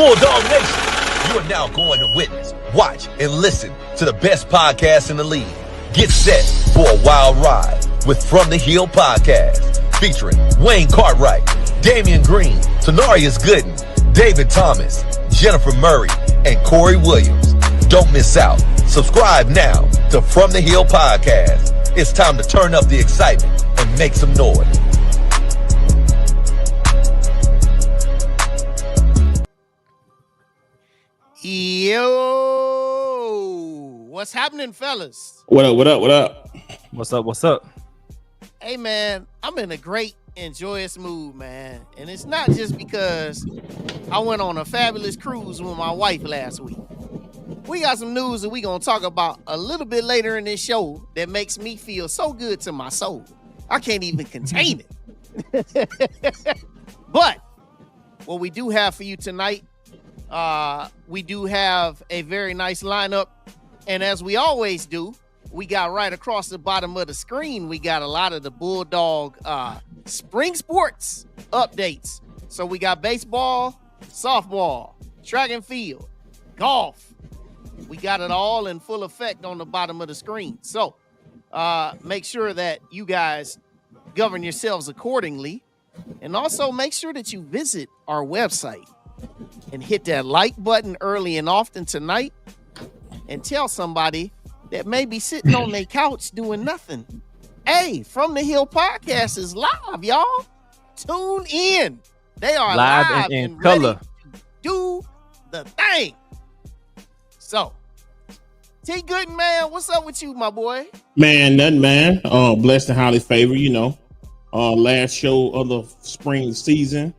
Bulldog Nation, you are now going to witness, watch, and listen to the best podcast in the league. Get set for a wild ride with From the Hill Podcast, featuring Wayne Cartwright, Damian Green, Tanarius Gooden, David Thomas, Jennifer Murray, and Corey Williams. Don't miss out. Subscribe now to From the Hill Podcast. It's time to turn up the excitement and make some noise. Yo, what's happening, fellas? What up, what up, what up? What's up, what's up? Hey, man, I'm in a great and joyous mood, man. And it's not just because I went on a fabulous cruise with my wife last week. We got some news that we're going to talk about a little bit later in this show that makes me feel so good to my soul. I can't even contain it. But what we do have for you tonight, we do have a very nice lineup. And as we always do, we got right across the bottom of the screen, we got a lot of the Bulldog spring sports updates. So we got baseball, softball, track and field, golf. We got it all in full effect on the bottom of the screen. So make sure that you guys govern yourselves accordingly. And also make sure that you visit our website and hit that like button early and often tonight and tell somebody that may be sitting on their couch doing nothing. Hey, From the Hill Podcast is live, y'all. Tune in. They are live and in ready color. to do the thing. So, T. Gooden, man, what's up with you, my boy? Man, nothing, man. Blessed and highly favored, you know. Last show of the spring season.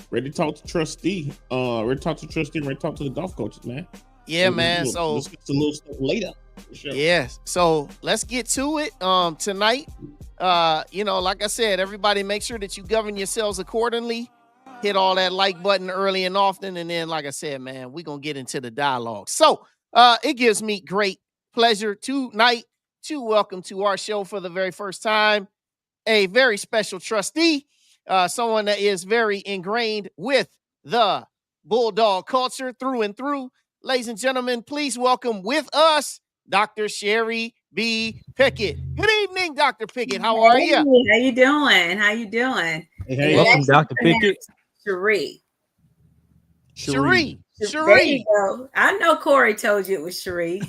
Ready to talk to Trustee. Ready to talk to the golf coaches, man. Yeah, man. So let's get to a little stuff later. Sure. Yes. So let's get to it. Tonight, like I said, everybody make sure that you govern yourselves accordingly. Hit all that like button early and often. And then, like I said, man, we're going to get into the dialogue. So it gives me great pleasure tonight to welcome to our show for the very first time a very special trustee, someone that is very ingrained with the Bulldog culture through and through. Ladies and gentlemen, please welcome with us Dr. Scherrie B. Pickett. Good evening, Dr. Pickett. How are you? How you doing? How you doing? Hey, Welcome, Dr. Pickett. Scherrie. Scherrie. There Scherrie. you go. I know Corey told you it was Scherrie.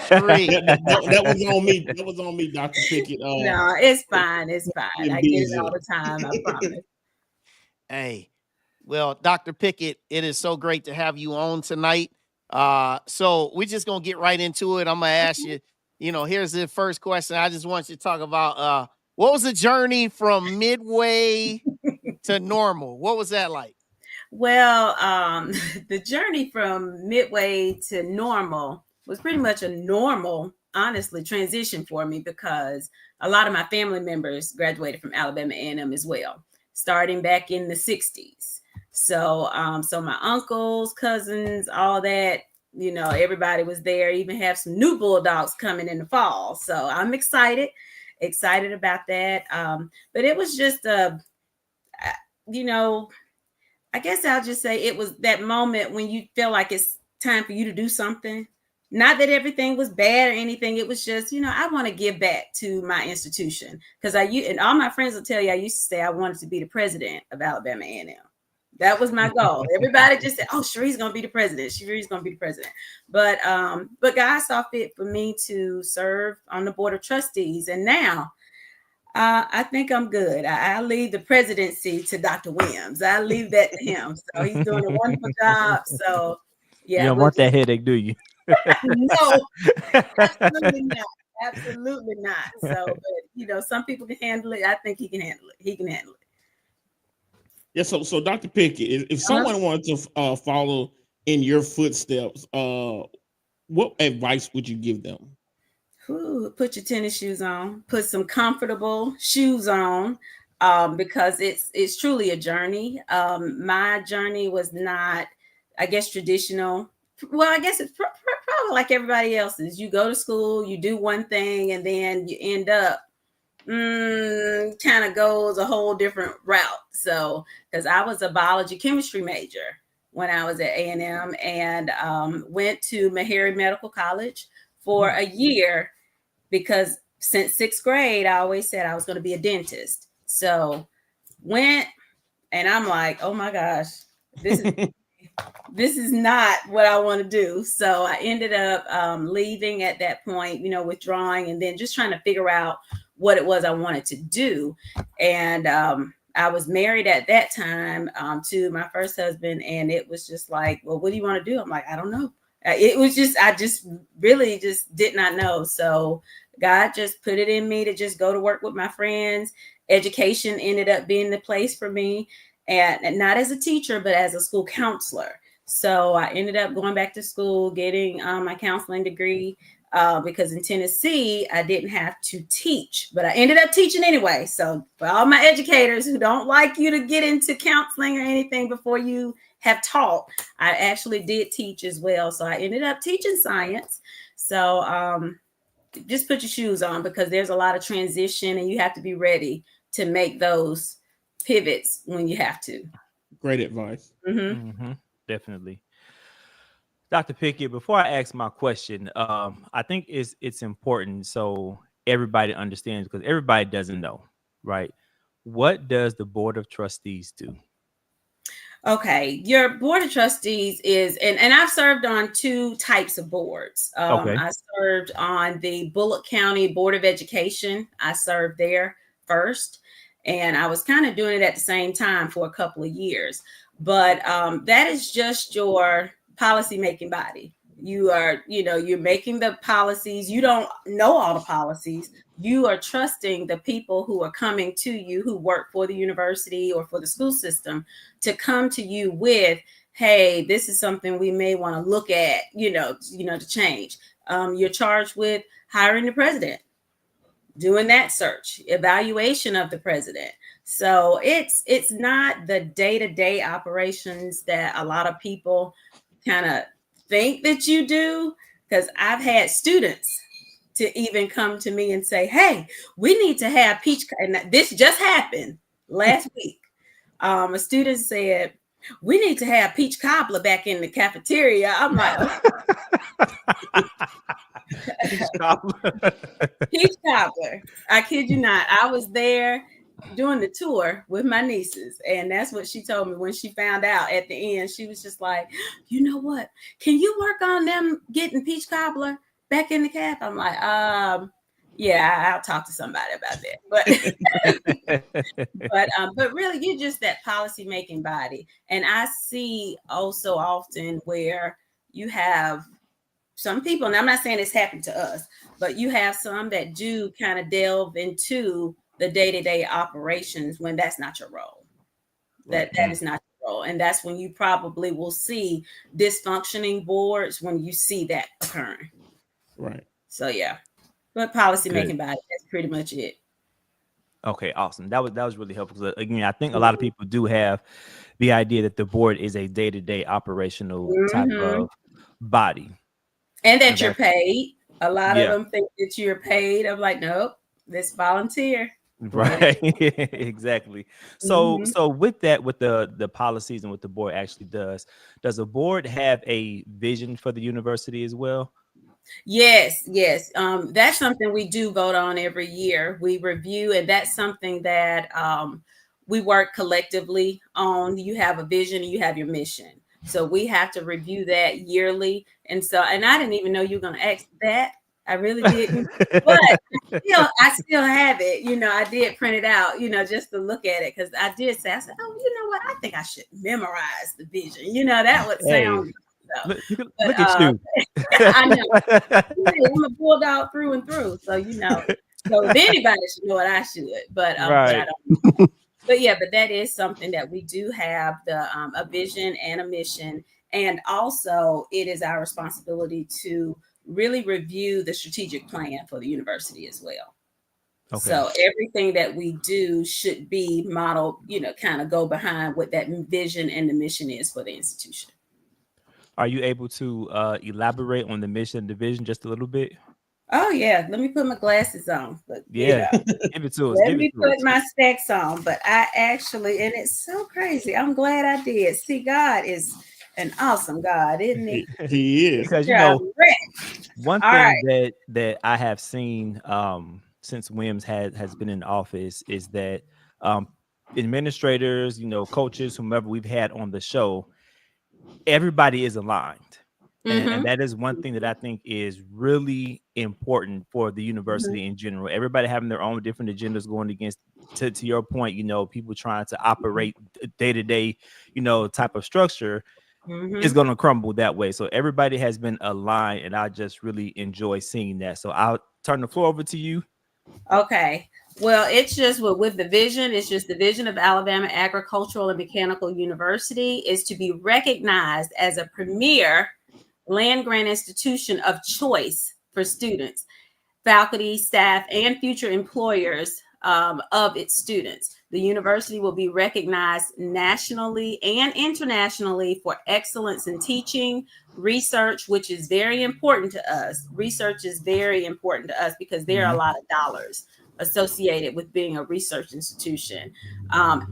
Scherrie. that was on me. That was on me, Dr. Pickett. No, it's fine. It's fine. I get it all the time. I promise. Hey, well, Dr. Pickett, it is so great to have you on tonight. So we're just going to get right into it. I'm going to ask you, here's the first question. I just want you to talk about what was the journey from midway to normal? What was that like? Well, the journey from midway to normal was pretty much a normal, honestly, transition for me because a lot of my family members graduated from Alabama A&M as well, starting back in the 60s. So my uncles, cousins, all that, everybody was there. Even have some new Bulldogs coming in the fall. So I'm excited about that. But it was just, I guess I'll just say it was that moment when you feel like it's time for you to do something. Not that everything was bad or anything. It was just, I want to give back to my institution because and all my friends will tell you, I used to say I wanted to be the president of Alabama A&M. That was my goal. Everybody just said, "Oh, Scherrie's going to be the president. Scherrie's going to be the president." But God saw fit for me to serve on the board of trustees, and now I think I'm good. I leave the presidency to Dr. Williams. I leave that to him. So he's doing a wonderful job. So yeah, You don't want that headache, do you? No, absolutely not. Absolutely not. So, but some people can handle it. I think he can handle it. He can handle it. Yeah. So Dr. Pickett, if someone wanted to follow in your footsteps, what advice would you give them? Put your tennis shoes on. Put some comfortable shoes on, because it's truly a journey. My journey was not, I guess, traditional. Well, I guess it's probably like everybody else's. You go to school, you do one thing, and then you end up kind of goes a whole different route. So, because I was a biology chemistry major, when I was at A&M, and went to Meharry Medical College for a year, because since 6th grade, I always said I was going to be a dentist. So went, and I'm like, oh my gosh, this is not what I want to do. So I ended up leaving at that point, withdrawing, and then just trying to figure out what it was I wanted to do. And I was married at that time to my first husband, and it was just like, well, what do you want to do? I'm like, I don't know. It was just, I just really just did not know. So God just put it in me to just go to work with my friends. Education ended up being the place for me, and not as a teacher, but as a school counselor. So I ended up going back to school, getting my counseling degree, because in Tennessee, I didn't have to teach, but I ended up teaching anyway. So for all my educators who don't like you to get into counseling or anything before you have taught, I actually did teach as well. So I ended up teaching science. So just put your shoes on, because there's a lot of transition, and you have to be ready to make those pivots when you have to. Great advice. Definitely. Dr. Pickett, before I ask my question, I think it's important so everybody understands, because everybody doesn't know, right? What does the Board of Trustees do? Okay, your Board of Trustees is, and I've served on 2 types of boards. I served on the Bullock County Board of Education. I served there first, and I was kind of doing it at the same time for a couple of years. But that is just your policy making body. You are, you're making the policies. You don't know all the policies. You are trusting the people who are coming to you, who work for the university or for the school system, to come to you with, hey, this is something we may want to look at, to change. You're charged with hiring the president, doing that search, evaluation of the president. So it's not the day-to-day operations that a lot of people kind of think that you do, because I've had students to even come to me and say, hey, we need to have peach, and this just happened last week. A student said, we need to have peach cobbler back in the cafeteria. I'm like, Peach cobbler. Peach cobbler. I kid you not. I was there doing the tour with my nieces, and that's what she told me when she found out at the end. She was just like, you know what? Can you work on them getting peach cobbler back in the caf? I'm like, yeah, I'll talk to somebody about that. But really, you're just that policy making body. And I see also often where you have some people, and I'm not saying it's happened to us, but you have some that do kind of delve into the day-to-day operations when that's not your role. That is not your role. And that's when you probably will see dysfunctioning boards, when you see that occurring. Right. So yeah. But policy making body, that's pretty much it. Okay, awesome. That was really helpful. Because again, I think a lot of people do have the idea that the board is a day-to-day operational type of body. And that you're paid. A lot of them think that you're paid. I'm like, nope, this volunteer. Right. Exactly. So with that, with the policies and what the board actually does the board have a vision for the university as well? Yes. That's something we do vote on every year. We review, and that's something that we work collectively on. You have a vision and you have your mission. So we have to review that yearly. And I didn't even know you were going to ask that. I really didn't. But I still have it. I did print it out, just to look at it. Because I said, oh, you know what? I think I should memorize the vision. That would sound Look at you. I know. I'm a bulldog through and through. So, so if anybody should know it, I should. But, right. But that is something that we do have a vision and a mission. And also it is our responsibility to really review the strategic plan for the university as well. Okay. So everything that we do should be modeled, kind of go behind what that vision and the mission is for the institution. Are you able to elaborate on the mission and the vision just a little bit? Oh yeah, let me put my glasses on. But give it to us. Let me put my specs on. But I actually, and it's so crazy. I'm glad I did. See, God is an awesome God, isn't he? He is. Because Yeah, one All thing that I have seen since Williams has been in office is that administrators, coaches, whomever we've had on the show, everybody is aligned. And that is one thing that I think is really important for the university in general. Everybody having their own different agendas going against, to your point, people trying to operate day-to-day, type of structure is going to crumble that way. So everybody has been aligned, and I just really enjoy seeing that. So I'll turn the floor over to you. Okay. Well, it's just with the vision, it's just the vision of Alabama Agricultural and Mechanical University is to be recognized as a premier land grant institution of choice for students, faculty, staff, and future employers of its students. The university will be recognized nationally and internationally for excellence in teaching, research, which is very important to us. Research is very important to us because there are a lot of dollars associated with being a research institution.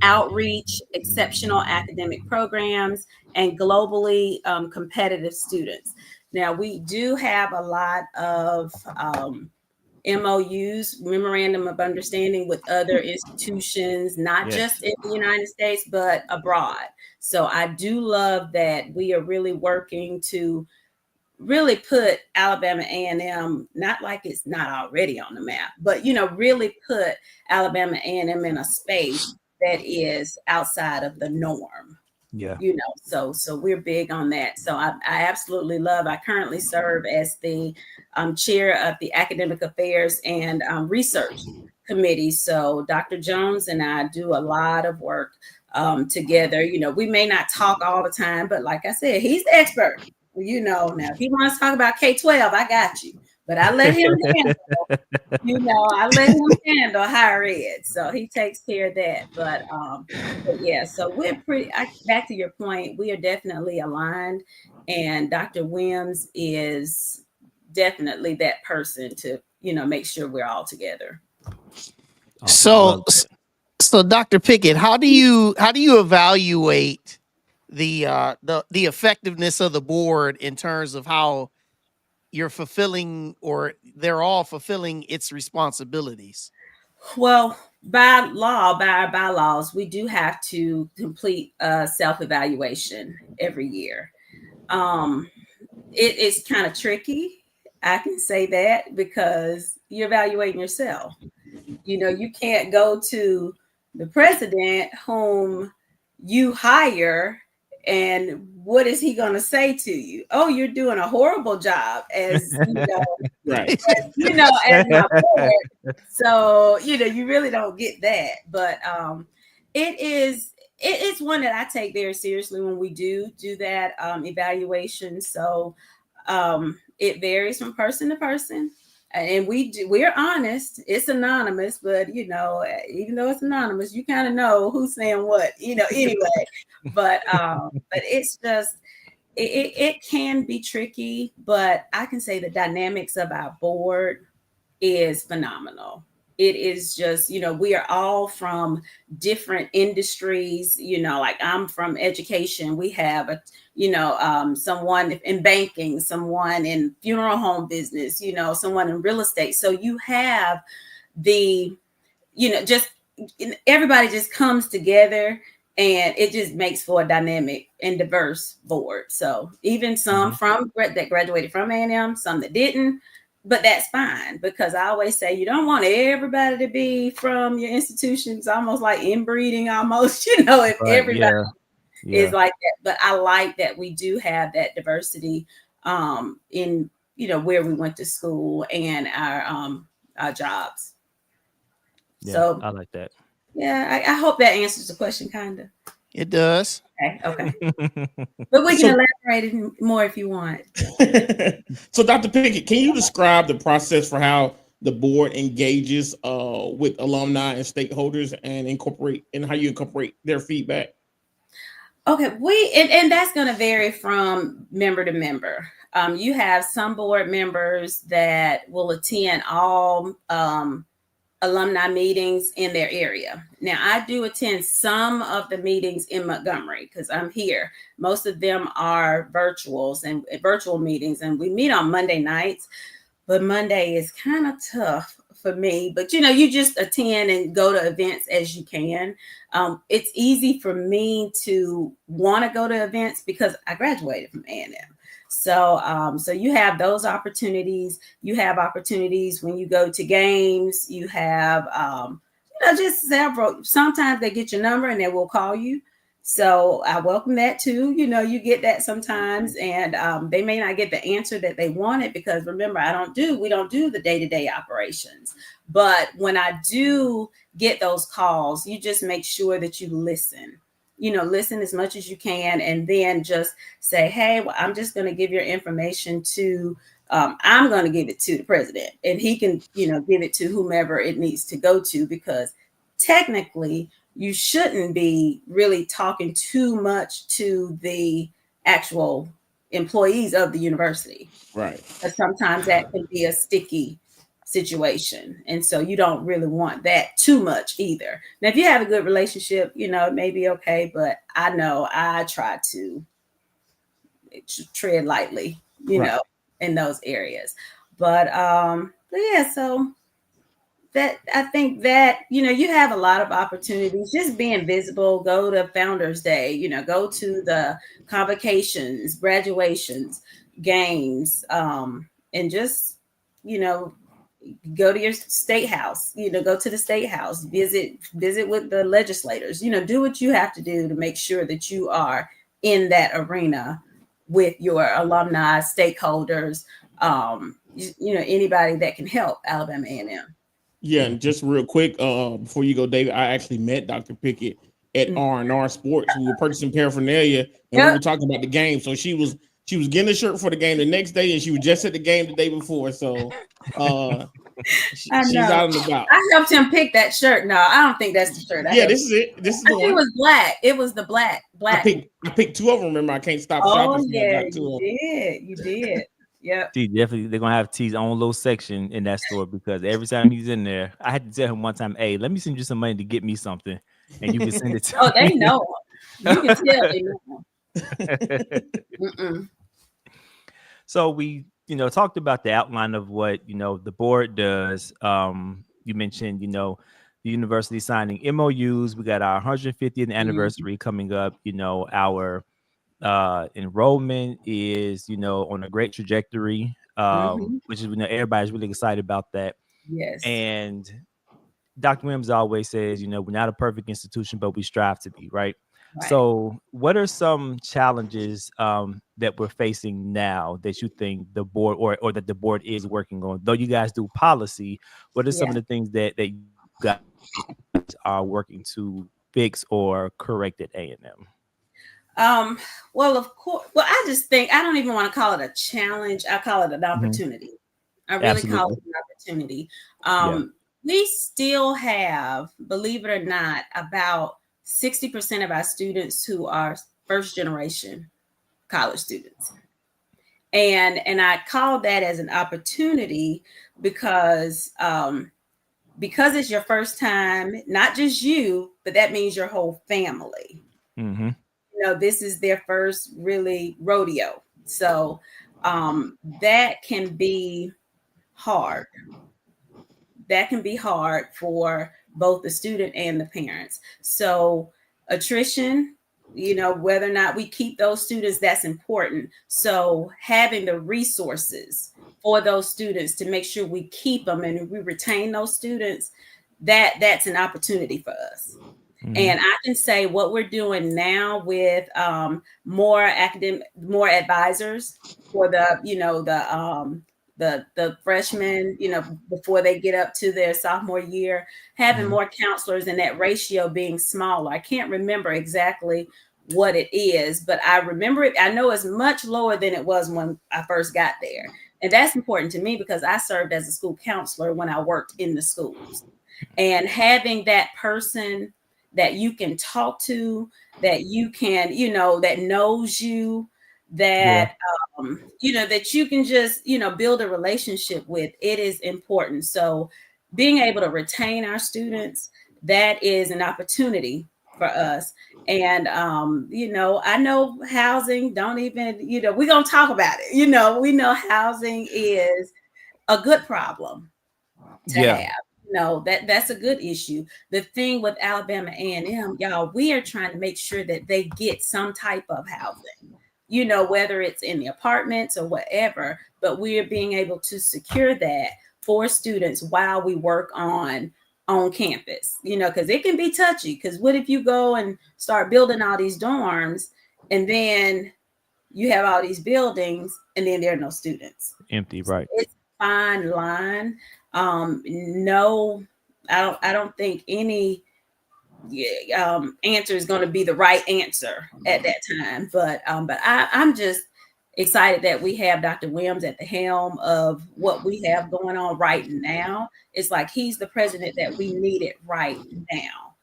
Outreach, exceptional academic programs, and globally competitive students. Now, we do have a lot of MOUs, memorandum of understanding, with other institutions, not just in the United States, but abroad. So I do love that we are really working to really put Alabama A&M, not like it's not already on the map, but, really put Alabama A&M in a space that is outside of the norm. Yeah. So we're big on that. So I absolutely love, I currently serve as the chair of the Academic Affairs and Research Committee. So Dr. Jones and I do a lot of work together. We may not talk all the time, but like I said, he's the expert. Now if he wants to talk about K-12, I got you. But I let him handle higher ed. So he takes care of that. But yeah, so we're back to your point, we are definitely aligned. And Dr. Williams is definitely that person to, make sure we're all together. So Dr. Pickett, how do you evaluate the effectiveness of the board in terms of how you're fulfilling, or they're all fulfilling its responsibilities? Well, by our bylaws, we do have to complete a self-evaluation every year. It is kind of tricky, I can say that, because you're evaluating yourself. You can't go to the president whom you hire, and what is he going to say to you? Oh, you're doing a horrible job, as right. As my board. So you really don't get that. But it is one that I take very seriously when we do that evaluation. So it varies from person to person. And we're honest. It's anonymous, but even though it's anonymous, you kind of know who's saying what, anyway. But it's just it can be tricky, but I can say the dynamics of our board is phenomenal. It is just, we are all from different industries, like I'm from education. We have someone in banking, someone in funeral home business, someone in real estate. So you have everybody just comes together, and it just makes for a dynamic and diverse board. So even some that graduated from A&M, some that didn't. But that's fine, because I always say you don't want everybody to be from your institution. It's almost like inbreeding, almost, if everybody is like that. But I like that we do have that diversity in, where we went to school and our jobs. Yeah, so I like that. Yeah, I hope that answers the question, kind of. It does. Okay. But we can elaborate it more if you want. So, Dr. Pickett, can you describe the process for how the board engages with alumni and stakeholders, and how you incorporate their feedback? Okay, and that's going to vary from member to member. You have some board members that will attend all alumni meetings in their area. Now, I do attend some of the meetings in Montgomery because I'm here. Most of them are virtual meetings, and we meet on Monday nights. But Monday is kind of tough for me. But you just attend and go to events as you can. It's easy for me to want to go to events because I graduated from A&M. So you have those opportunities. You have opportunities when you go to games. You have, just several. Sometimes they get your number and they will call you. So I welcome that too. You get that sometimes, and they may not get the answer that they wanted because remember, we don't do the day-to-day operations. But when I do get those calls, you just make sure that you listen. Listen as much as you can, and then just say, hey, well, I'm just going to give your information to, I'm going to give it to the president, and he can, give it to whomever it needs to go to, because technically you shouldn't be really talking too much to the actual employees of the university. Right. But sometimes that can be a sticky situation. And so you don't really want that too much either. Now, if you have a good relationship, it may be okay, but I know I try to tread lightly, in those areas. But yeah, so that I think that, you have a lot of opportunities, just being visible. Go to Founders Day, go to the convocations, graduations, games, and just, go to your state house, go to the state house, visit with the legislators, do what you have to do to make sure that you are in that arena with your alumni, stakeholders, anybody that can help Alabama A&M. Yeah, and just real quick, before you go, David, I actually met Dr. Pickett at R&R Sports. We were purchasing paraphernalia, and we were talking about the game. So she was getting a shirt for the game the next day, and she was just at the game the day before. So she's out and about. I helped him pick that shirt. No, I don't think that's the shirt. This is it. This is the one. It was black. It was the black. I picked two of them. Remember, I can't stop shopping. Yeah, you did. Yeah. Definitely, they're gonna have T's own little section in that store, because every time he's in there, I had to tell him one time, "Hey, let me send you some money to get me something," and you can send it to. They know. You can tell they know. So we, talked about the outline of what the board does. You mentioned, the university signing MOUs. We got our 150th anniversary coming up. Our enrollment is on a great trajectory, which is everybody's really excited about that. Yes. And Dr. Williams always says, we're not a perfect institution, but we strive to be, right? So what are some challenges that we're facing now that you think the board or that the board is working on? Though you guys do policy, what are some of the things that you guys are working to fix or correct at A&M? Well, of course. Well, I just think I don't even want to call it a challenge. I call it an opportunity. I really call it an opportunity. We still have, believe it or not, about 60% of our students who are first generation college students. And I call that as an opportunity because it's your first time, not just you, but that means your whole family. Mm-hmm. This is their first really rodeo. So that can be hard. That can be hard for both the student and the parents. So attrition, whether or not we keep those students, that's important. So having the resources for those students to make sure we keep them and we retain those students, that's an opportunity for us. Mm-hmm. And I can say what we're doing now with more advisors for the freshmen, before they get up to their sophomore year, having more counselors and that ratio being smaller. I can't remember exactly what it is, but I remember it. I know it's much lower than it was when I first got there. And that's important to me because I served as a school counselor when I worked in the schools. And having that person that you can talk to, that you can, that knows you, that, that you can just, build a relationship with, it is important. So being able to retain our students, that is an opportunity for us. And I know housing don't even, we're gonna talk about it. We know housing is a good problem to have. That's a good issue. The thing with Alabama A&M, y'all, we are trying to make sure that they get some type of housing, whether it's in the apartments or whatever, but we are being able to secure that for students while we work on campus, because it can be touchy. Because what if you go and start building all these dorms and then you have all these buildings and then there are no students? Empty, right? It's a fine line. No, I don't think any answer is going to be the right answer at that time. But I'm just excited that we have Dr. Williams at the helm of what we have going on right now. It's like he's the president that we needed right now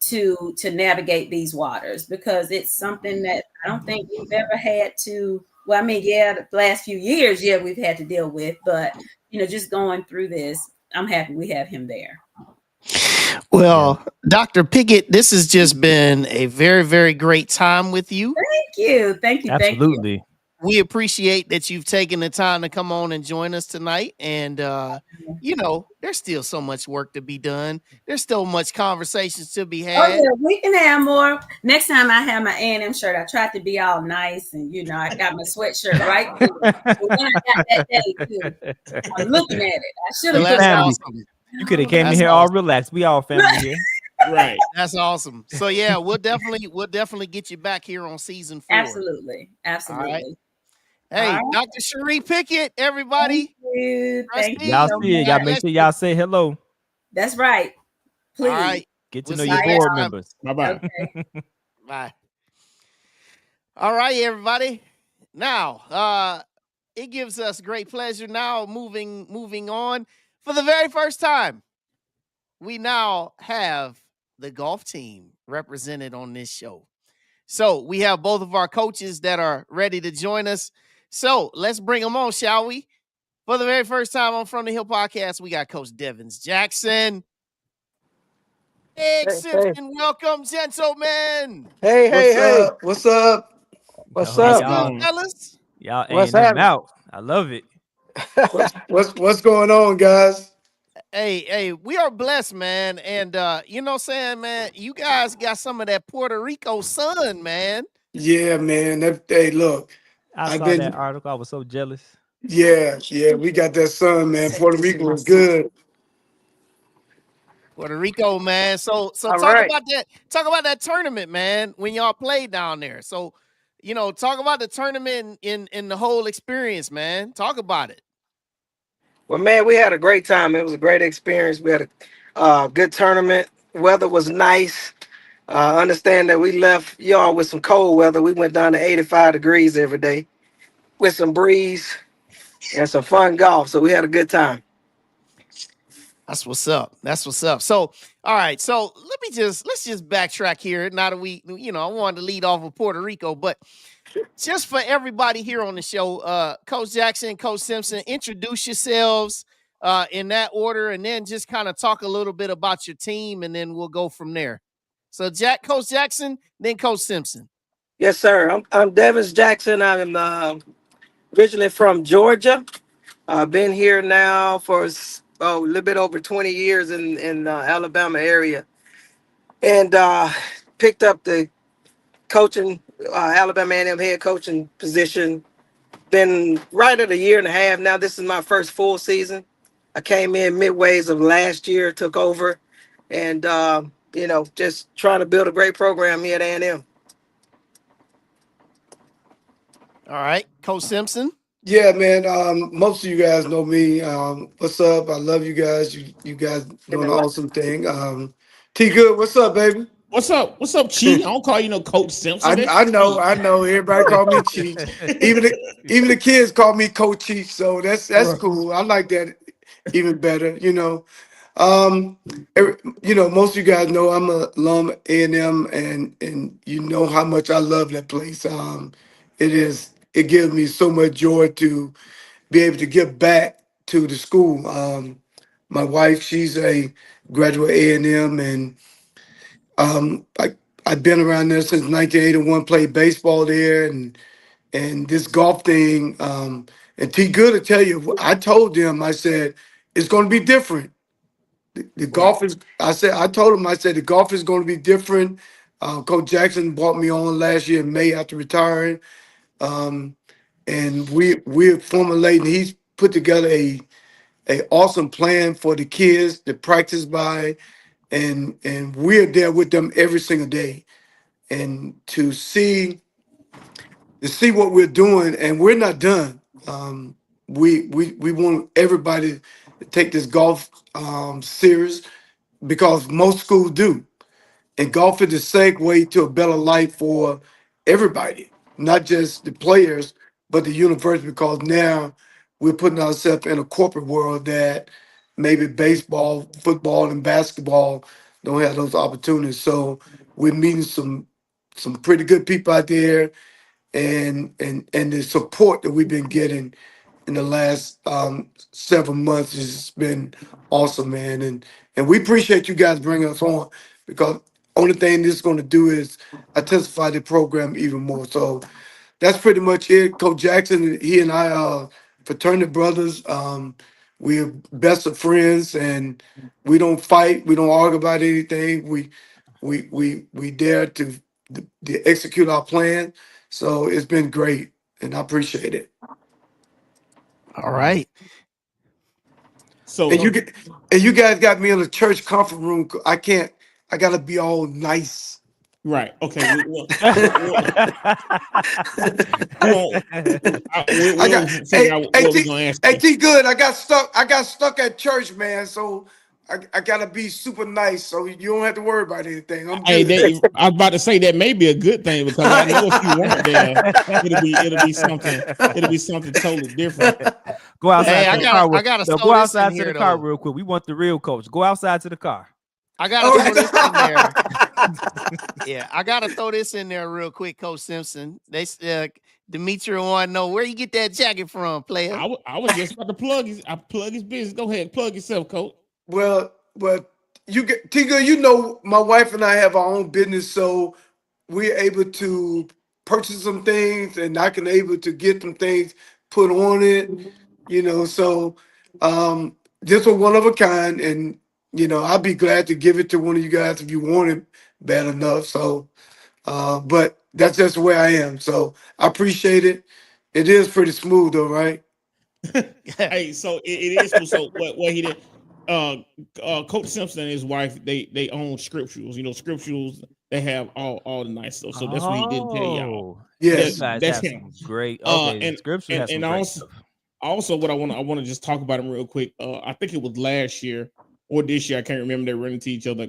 to navigate these waters, because it's something that I don't think we've ever had to. Well, I mean, the last few years, we've had to deal with, but just going through this, I'm happy we have him there. Well, Dr. Pickett, this has just been a very, very great time with you. Thank you. Absolutely. We appreciate that you've taken the time to come on and join us tonight. And, there's still so much work to be done. There's still much conversations to be had. Oh, yeah, we can have more. Next time I have my A&M shirt, I tried to be all nice and, I got my sweatshirt right there. When I got that day, too, I'm looking at it. I should have put awesome. You could have came in here all relaxed. We all family here. Right. That's awesome. So, yeah, we'll definitely get you back here on season 4. Absolutely. Right. Hey, Dr. Scherrie Pickett, everybody. Thank you. Y'all see it. Y'all make sure y'all say hello. That's right. Please. All right. Get to know your board members. Bye-bye. Okay. Bye. All right, everybody. Now, it gives us great pleasure now moving on. For the very first time, we now have the golf team represented on this show. So we have both of our coaches that are ready to join us. So let's bring them on, shall we? For the very first time on From the Hill podcast, we got Coach Devin Jackson. Hey, Simpson, welcome, gentlemen. Hey. What's up? What's up, fellas? Y'all ain't them out. I love it. What's going on, guys? Hey, we are blessed, man. And saying, man, you guys got some of that Puerto Rico sun, man. Yeah, man. Hey, look. I saw that article. I was so jealous. Yeah, we got that sun, man. Puerto Rico is good. Puerto Rico, man. So talk about that. Talk about that tournament, man, when y'all played down there. So, talk about the tournament in the whole experience, man. Talk about it. Well, man, we had a great time. It was a great experience. We had a good tournament. Weather was nice. Understand that we left y'all with some cold weather. We went down to 85 degrees every day with some breeze and some fun golf. So we had a good time. That's what's up. So, all right. So let's just backtrack here. Now that I wanted to lead off with Puerto Rico, but just for everybody here on the show, Coach Jackson, Coach Simpson, introduce yourselves in that order, and then just kind of talk a little bit about your team, and then we'll go from there. So, Coach Jackson, then Coach Simpson. Yes, sir. I'm Devin Jackson. I'm originally from Georgia. I've been here now for a little bit over 20 years in Alabama area, and picked up the coaching Alabama A&M head coaching position. Been right at a year and a half now. This is my first full season. I came in midways of last year, took over, and just trying to build a great program here at A&M. All right, Coach Simpson. Yeah, man. Most of you guys know me. What's up? I love you guys. You guys doing an awesome thing. T Good, what's up, baby? What's up, Chief? I don't call you no Coach Simpson. I know. Everybody call me Chief. Even the kids call me Coach Chief. So that's cool. I like that even better. Most of you guys know I'm a alum of A&M, and you know how much I love that place. It gives me so much joy to be able to give back to the school. My wife, she's a graduate A&M, and I've been around there since 1981. Played baseball there, and this golf thing. And T Good to tell you, I told them, I said it's going to be different. The golf is. I told him, I said the golf is going to be different. Coach Jackson brought me on last year in May after retiring, and we're formulating. He's put together a awesome plan for the kids to practice by, and we're there with them every single day, and to see what we're doing, and we're not done. We want everybody to take this golf serious because most schools do. And golf is the segue to a better life for everybody, not just the players, but the university, because now we're putting ourselves in a corporate world that maybe baseball, football, and basketball don't have those opportunities. So we're meeting some pretty good people out there, and the support that we've been getting in the last several months has been awesome, man. And we appreciate you guys bringing us on, because only thing this is going to do is intensify the program even more. So that's pretty much it. Coach Jackson, he and I are fraternity brothers. We're best of friends, and we don't fight. We don't argue about anything. We dare to execute our plan. So it's been great, and I appreciate it. All right. So And you guys got me in a church conference room. I can't. I gotta be all nice. right, okay. I We'll got figure out what we're gonna ask you. T Good. I got stuck at church, man. So I gotta be super nice, so you don't have to worry about anything. I'm good. I was about to say that may be a good thing, because I know if you weren't there, it'll be something totally different. Go outside. Hey, to the car I gotta go throw this outside in to the here, car though. real quick. We want the real coach. Go outside to the car. I gotta throw this in there. Yeah, I gotta throw this in there real quick, Coach Simpson. They Demetri want to know where you get that jacket from, player. I was just about to plug his business. Go ahead, plug yourself, coach. Well, you get T Good. You know, my wife and I have our own business, so we're able to purchase some things, and I can able to get some things put on it. You know, so this was one of a kind, and I'd be glad to give it to one of you guys if you want it bad enough. So, but that's just the way I am. So I appreciate it. It is pretty smooth, though, right? Hey, so it is. So what he did, Coach Simpson and his wife, they own scripturals. Scripturals, they have all the nice stuff. So that's what he didn't tell y'all. Yes. You guys That's have him. some great. Okay, And scripture has some great also, stuff. also what I want to just talk about him real quick. I think it was last year or this year. I can't remember. They ran into each other.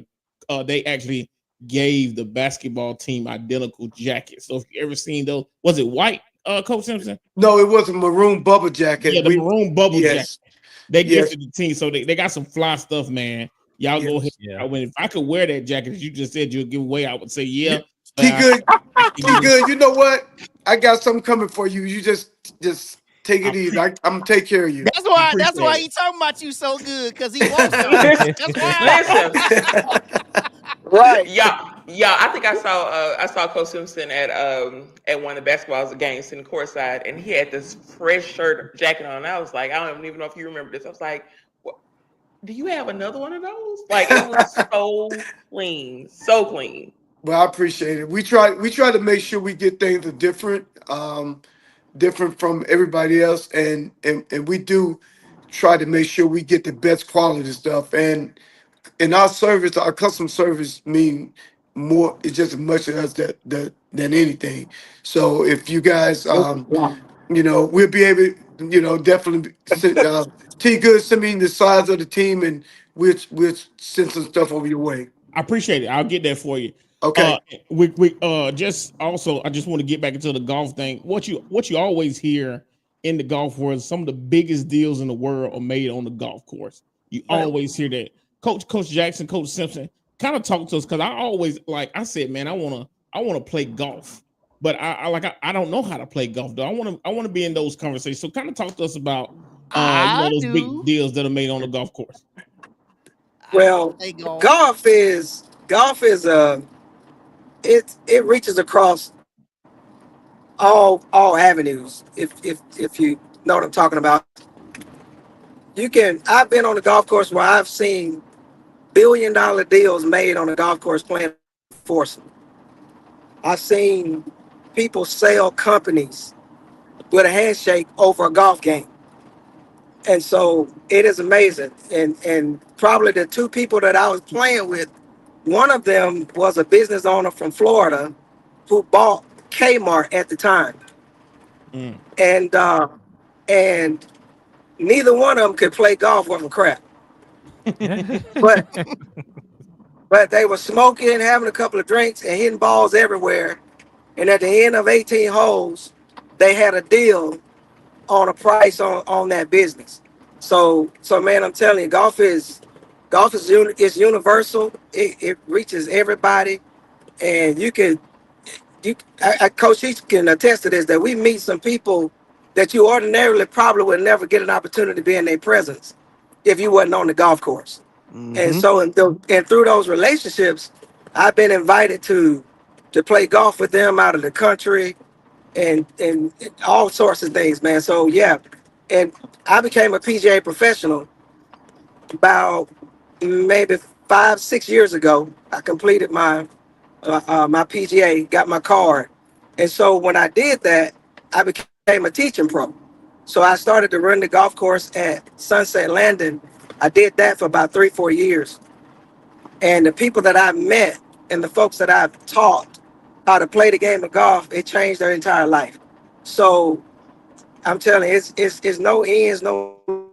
They actually gave the basketball team identical jackets. So if you ever seen those, was it white, Coach Simpson? No, it was a maroon bubble jacket. Yeah, the maroon bubble jacket. Yes. They Yes. gifted the team, so they got some fly stuff, man. Y'all go ahead. Yeah. If I could wear that jacket, as you just said you'll give away, I would say yeah. T Good. You know what? I got something coming for you. You just take it easy. I'm gonna take care of you. That's why Appreciate he talking about you so good, because he wants to. That's why. Listen, Right. yeah. I think I saw Coach Simpson at one of the basketball games in the courtside, and he had this fresh shirt jacket on. And I was like, I don't even know if you remember this. I was like, do you have another one of those? Like, it was so clean, so clean. Well, I appreciate it. We try to make sure we get things that different from everybody else, and we do try to make sure we get the best quality stuff. And in our service, our customer service mean more. It's just as much as us than anything. So if you guys, we'll be able, definitely T Good send me the size of the team, and we'll send some stuff over your way. I appreciate it. I'll get that for you. Okay. We just also, I just want to get back into the golf thing. What you always hear in the golf world, some of the biggest deals in the world are made on the golf course. You always hear that. Coach Jackson, Coach Simpson, kind of talk to us, because I always, like I said, man, I wanna play golf, but I don't know how to play golf though. I want to be in those conversations. So kind of talk to us about those big deals that are made on the golf course. Well, Play golf. golf is it reaches across all avenues. If you know what I'm talking about, you can. I've been on the golf course where I've seen $1 billion deals made on a golf course playing foursome. I've seen people sell companies with a handshake over a golf game. And so it is amazing. And probably the two people that I was playing with, one of them was a business owner from Florida who bought Kmart at the time. Mm. And neither one of them could play golf worth a crap. But but they were smoking, having a couple of drinks, and hitting balls everywhere. And at the end of 18 holes, they had a deal on a price on that business. So man, I'm telling you, it's universal. It reaches everybody, and Coach Heath can attest to this, that we meet some people that you ordinarily probably would never get an opportunity to be in their presence if you wasn't on the golf course. And Mm-hmm. so and through those relationships, I've been invited to play golf with them out of the country and all sorts of things, man. So yeah, and I became a PGA professional about maybe 5 6 years ago. I completed my PGA, got my card, and so when I did that, I became a teaching pro. So I started to run the golf course at Sunset Landing. I did that for about 3 4 years, and the people that I met and the folks that I've taught how to play the game of golf, it changed their entire life. So I'm telling you, it's no ends, no limits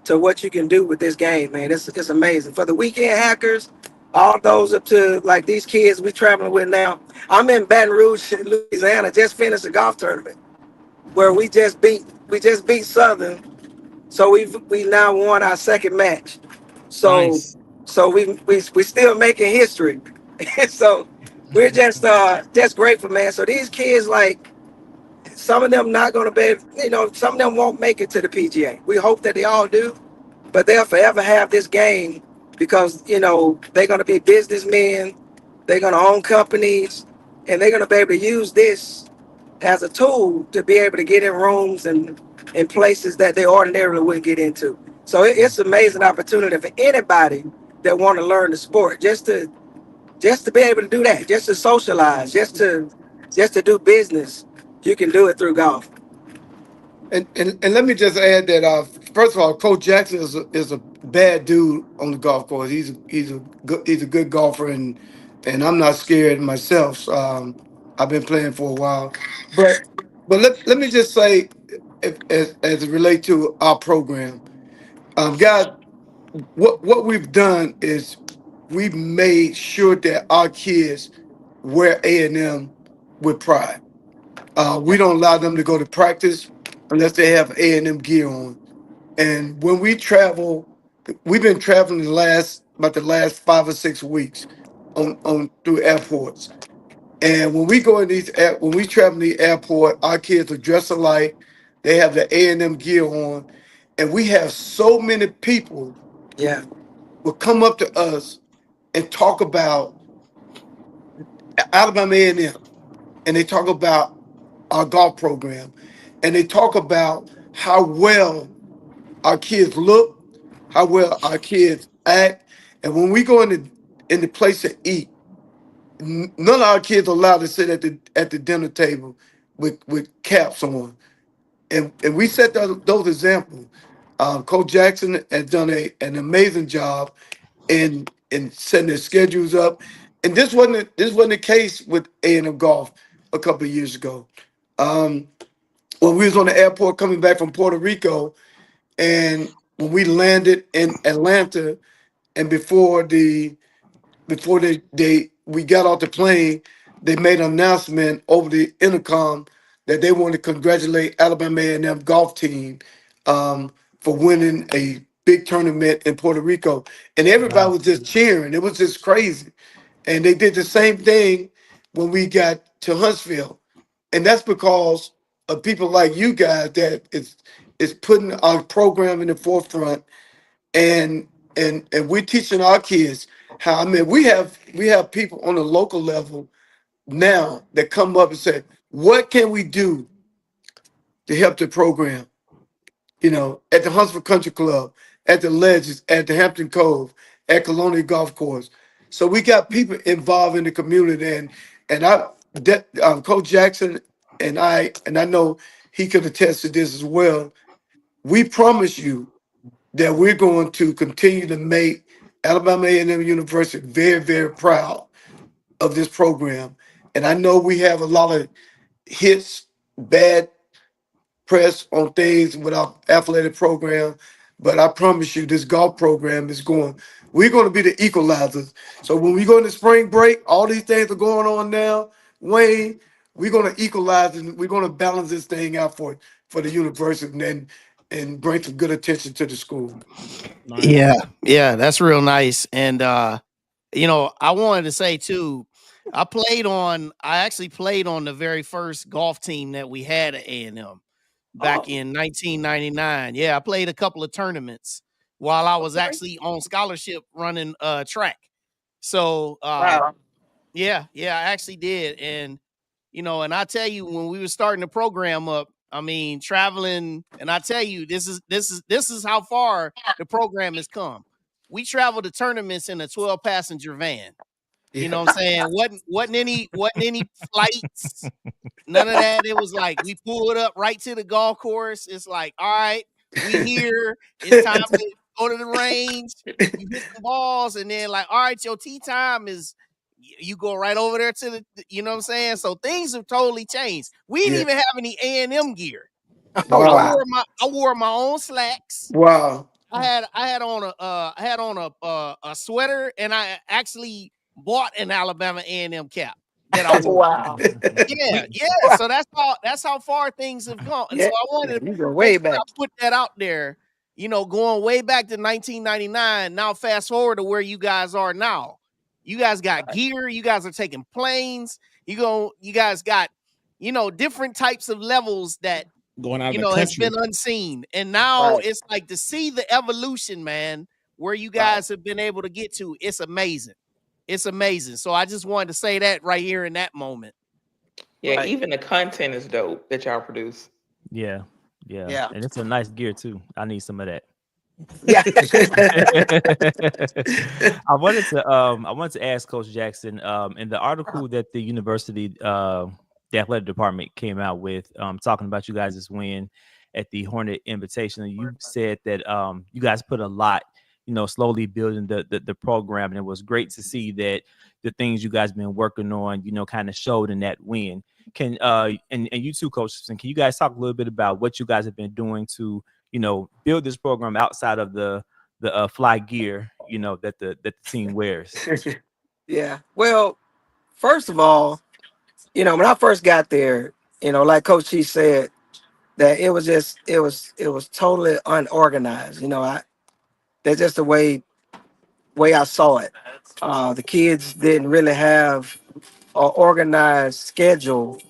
to what you can do with this game, man. It's amazing. For the weekend hackers, all those up to like these kids we traveling with now. I'm in Baton Rouge, Louisiana, just finished a golf tournament where we just beat Southern. So we now won our second match. So Nice. so we still making history. So we're just grateful, man. So these kids, like, some of them not gonna be, some of them won't make it to the PGA. We hope that they all do, but they'll forever have this game because they're gonna be businessmen, they're gonna own companies, and they're gonna be able to use this as a tool to be able to get in rooms and in places that they ordinarily wouldn't get into. So it's an amazing opportunity for anybody that want to learn the sport, just to be able to do that, just to socialize, just to do business. You can do it through golf. And let me just add that first of all, Coach Jackson is a bad dude on the golf course. He's a good golfer, and I'm not scared myself. I've been playing for a while, but let me just say, as it relates to our program, guys, what we've done is we've made sure that our kids wear A&M with pride. We don't allow them to go to practice unless they have A&M gear on. And when we travel, we've been traveling the last 5 or 6 weeks on through airports. And when we go in when we travel in the airport, our kids are dressed alike. They have the A&M gear on, and we have so many people Yeah, will come up to us and talk about Alabama A&M, and they talk about our golf program, and they talk about how well our kids look, how well our kids act. And when we go in the place to eat, none of our kids are allowed to sit at the dinner table with caps on. And we set those examples. Coach Jackson has done an amazing job in setting their schedules up. And this wasn't the case with A&M Golf a couple of years ago. Um, when we was on the airport coming back from Puerto Rico, and when we landed in Atlanta, and before we got off the plane, they made an announcement over the intercom that they want to congratulate Alabama A&M golf team for winning a big tournament in Puerto Rico, and everybody Wow. was just cheering. It was just crazy, and they did the same thing when we got to Huntsville, and that's because of people like you guys that is putting our program in the forefront, and and we're teaching our kids how. I mean, we have people on the local level now that come up and say, what can we do to help the program? You know, at the Huntsville Country Club, at the Legends, at the Hampton Cove, at Colonial Golf Course. So we got people involved in the community, and Coach Jackson and I know he could attest to this as well. We promise you that we're going to continue to make Alabama A&M University very, very proud of this program. And I know we have a lot of hits, bad press on things with our athletic program, but I promise you, this golf program is going. We're going to be the equalizers. So when we go into spring break, all these things are going on now. Wayne, we're going to equalize and we're going to balance this thing out for the university and bring some good attention to the school. Nice. Yeah, that's real nice. And I wanted to say too, I actually played on the very first golf team that we had at A&M back in 1999. Yeah, I played a couple of tournaments while I was actually on scholarship running track. So Wow. yeah, I actually did. And and I tell you, when we were starting the program up, I mean, traveling, and I tell you, this is how far the program has come. We traveled to tournaments in a 12-passenger van. You know what I'm saying? Wasn't any flights, none of that. It was like we pulled up right to the golf course. It's like, all right, we here. It's time to go to the range. You hit the balls, and then like, all right, your tee time is. You go right over there to the, you know what I'm saying? So things have totally changed. We didn't Yeah. even have any A&M gear. Oh, Wow. wow. I wore my own slacks. Wow. I had on a sweater, and I actually bought an Alabama A&M cap that I wore. Wow. Yeah. So that's how far things have gone. And Yeah, so I wanted to you go make way sure I back. put that out there. Going way back to 1999. Now fast forward to where you guys are now. You guys got gear. You guys are taking planes. You guys got different types of levels that Going out of the has country. been unseen. And now Right. it's like to see the evolution, man, where you guys have been able to get to. It's amazing. It's amazing. So I just wanted to say that right here in that moment. Yeah, Right. even the content is dope that y'all produce. Yeah. Yeah. And it's a nice gear too. I need some of that. Yeah. I wanted to ask Coach Jackson, in the article that the university the athletic department came out with, talking about you guys' win at the Hornet Invitational, you said that you guys put a lot, slowly building the program, and it was great to see that the things you guys been working on, kind of showed in that win. Can and you too, Coach Simpson, can you guys talk a little bit about what you guys have been doing to build this program outside of the fly gear, that the team wears? Yeah. Well, first of all, when I first got there, like Coach Chief said, that it was totally unorganized. That's just the way I saw it. The kids didn't really have an organized schedule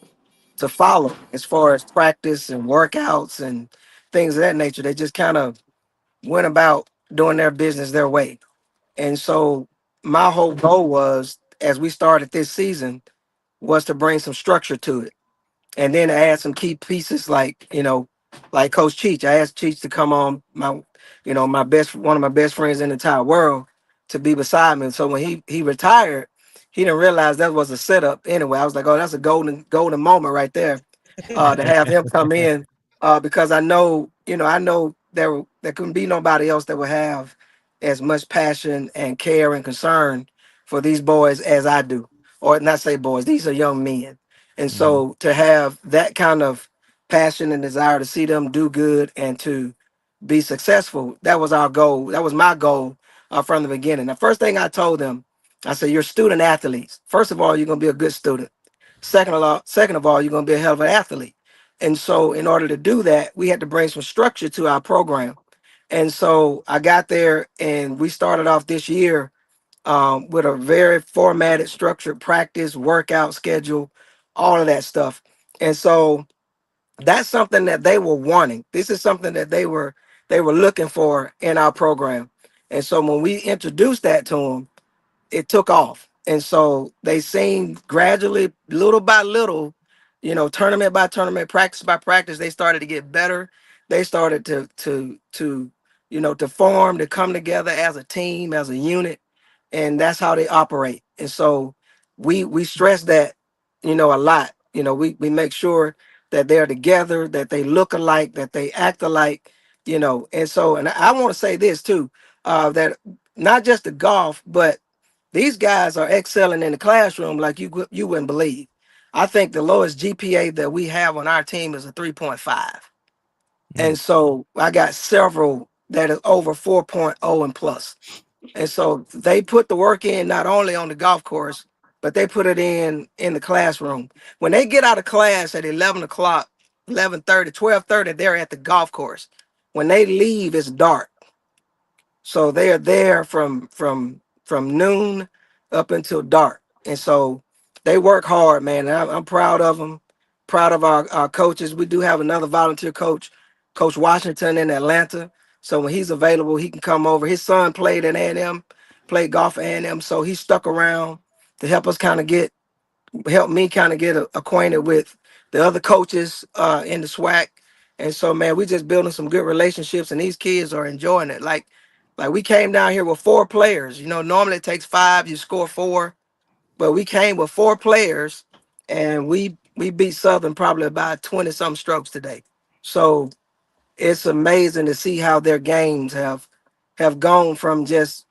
to follow as far as practice and workouts and things of that nature. They just kind of went about doing their business their way. And so my whole goal was, as we started this season, was to bring some structure to it. And then I add some key pieces like Coach Cheech. I asked Cheech to come on, one of my best friends in the entire world, to be beside me. So when he retired, he didn't realize that was a setup anyway. I was like, oh, that's a golden moment right there, to have him come in, because I know there couldn't be nobody else that would have as much passion and care and concern for these boys as I do. Or not say boys, these are young men. And so to have that kind of passion and desire to see them do good and to be successful, that was our goal. That was my goal from the beginning. The first thing I told them, I said, you're student athletes. First of all, you're going to be a good student. Second of all, you're going to be a hell of an athlete. And so in order to do that, we had to bring some structure to our program. And so I got there and we started off this year with a very formatted, structured practice, workout schedule, all of that stuff. And so that's something that they were wanting. This is something that they were looking for in our program. And so when we introduced that to them, it took off. And so they seen gradually, little by little, tournament by tournament, practice by practice, they started to get better. They started to form, to come together as a team, as a unit, and that's how they operate. And so we stress that, a lot. We make sure that they're together, that they look alike, that they act alike, And so, and I want to say this too, that not just the golf, but these guys are excelling in the classroom like you wouldn't believe. I think the lowest GPA that we have on our team is a 3.5. And so I got several that is over 4.0 and plus. And so they put the work in not only on the golf course, but they put it in the classroom. When they get out of class at 11 o'clock, 11:30, 12:30, they're at the golf course. When they leave, it's dark. So they are there from noon up until dark. And so they work hard, man. And I'm proud of them, proud of our coaches. We do have another volunteer coach, Coach Washington in Atlanta. So when he's available, he can come over. His son played at A&M, played golf at A&M. So he stuck around to help us help me kind of get acquainted with the other coaches in the SWAC. And so, man, we just building some good relationships, and these kids are enjoying it. Like we came down here with 4 players. Normally it takes 5, you score 4, but we came with 4 players, and we beat Southern probably about 20 some strokes today. So it's amazing to see how their games have gone from just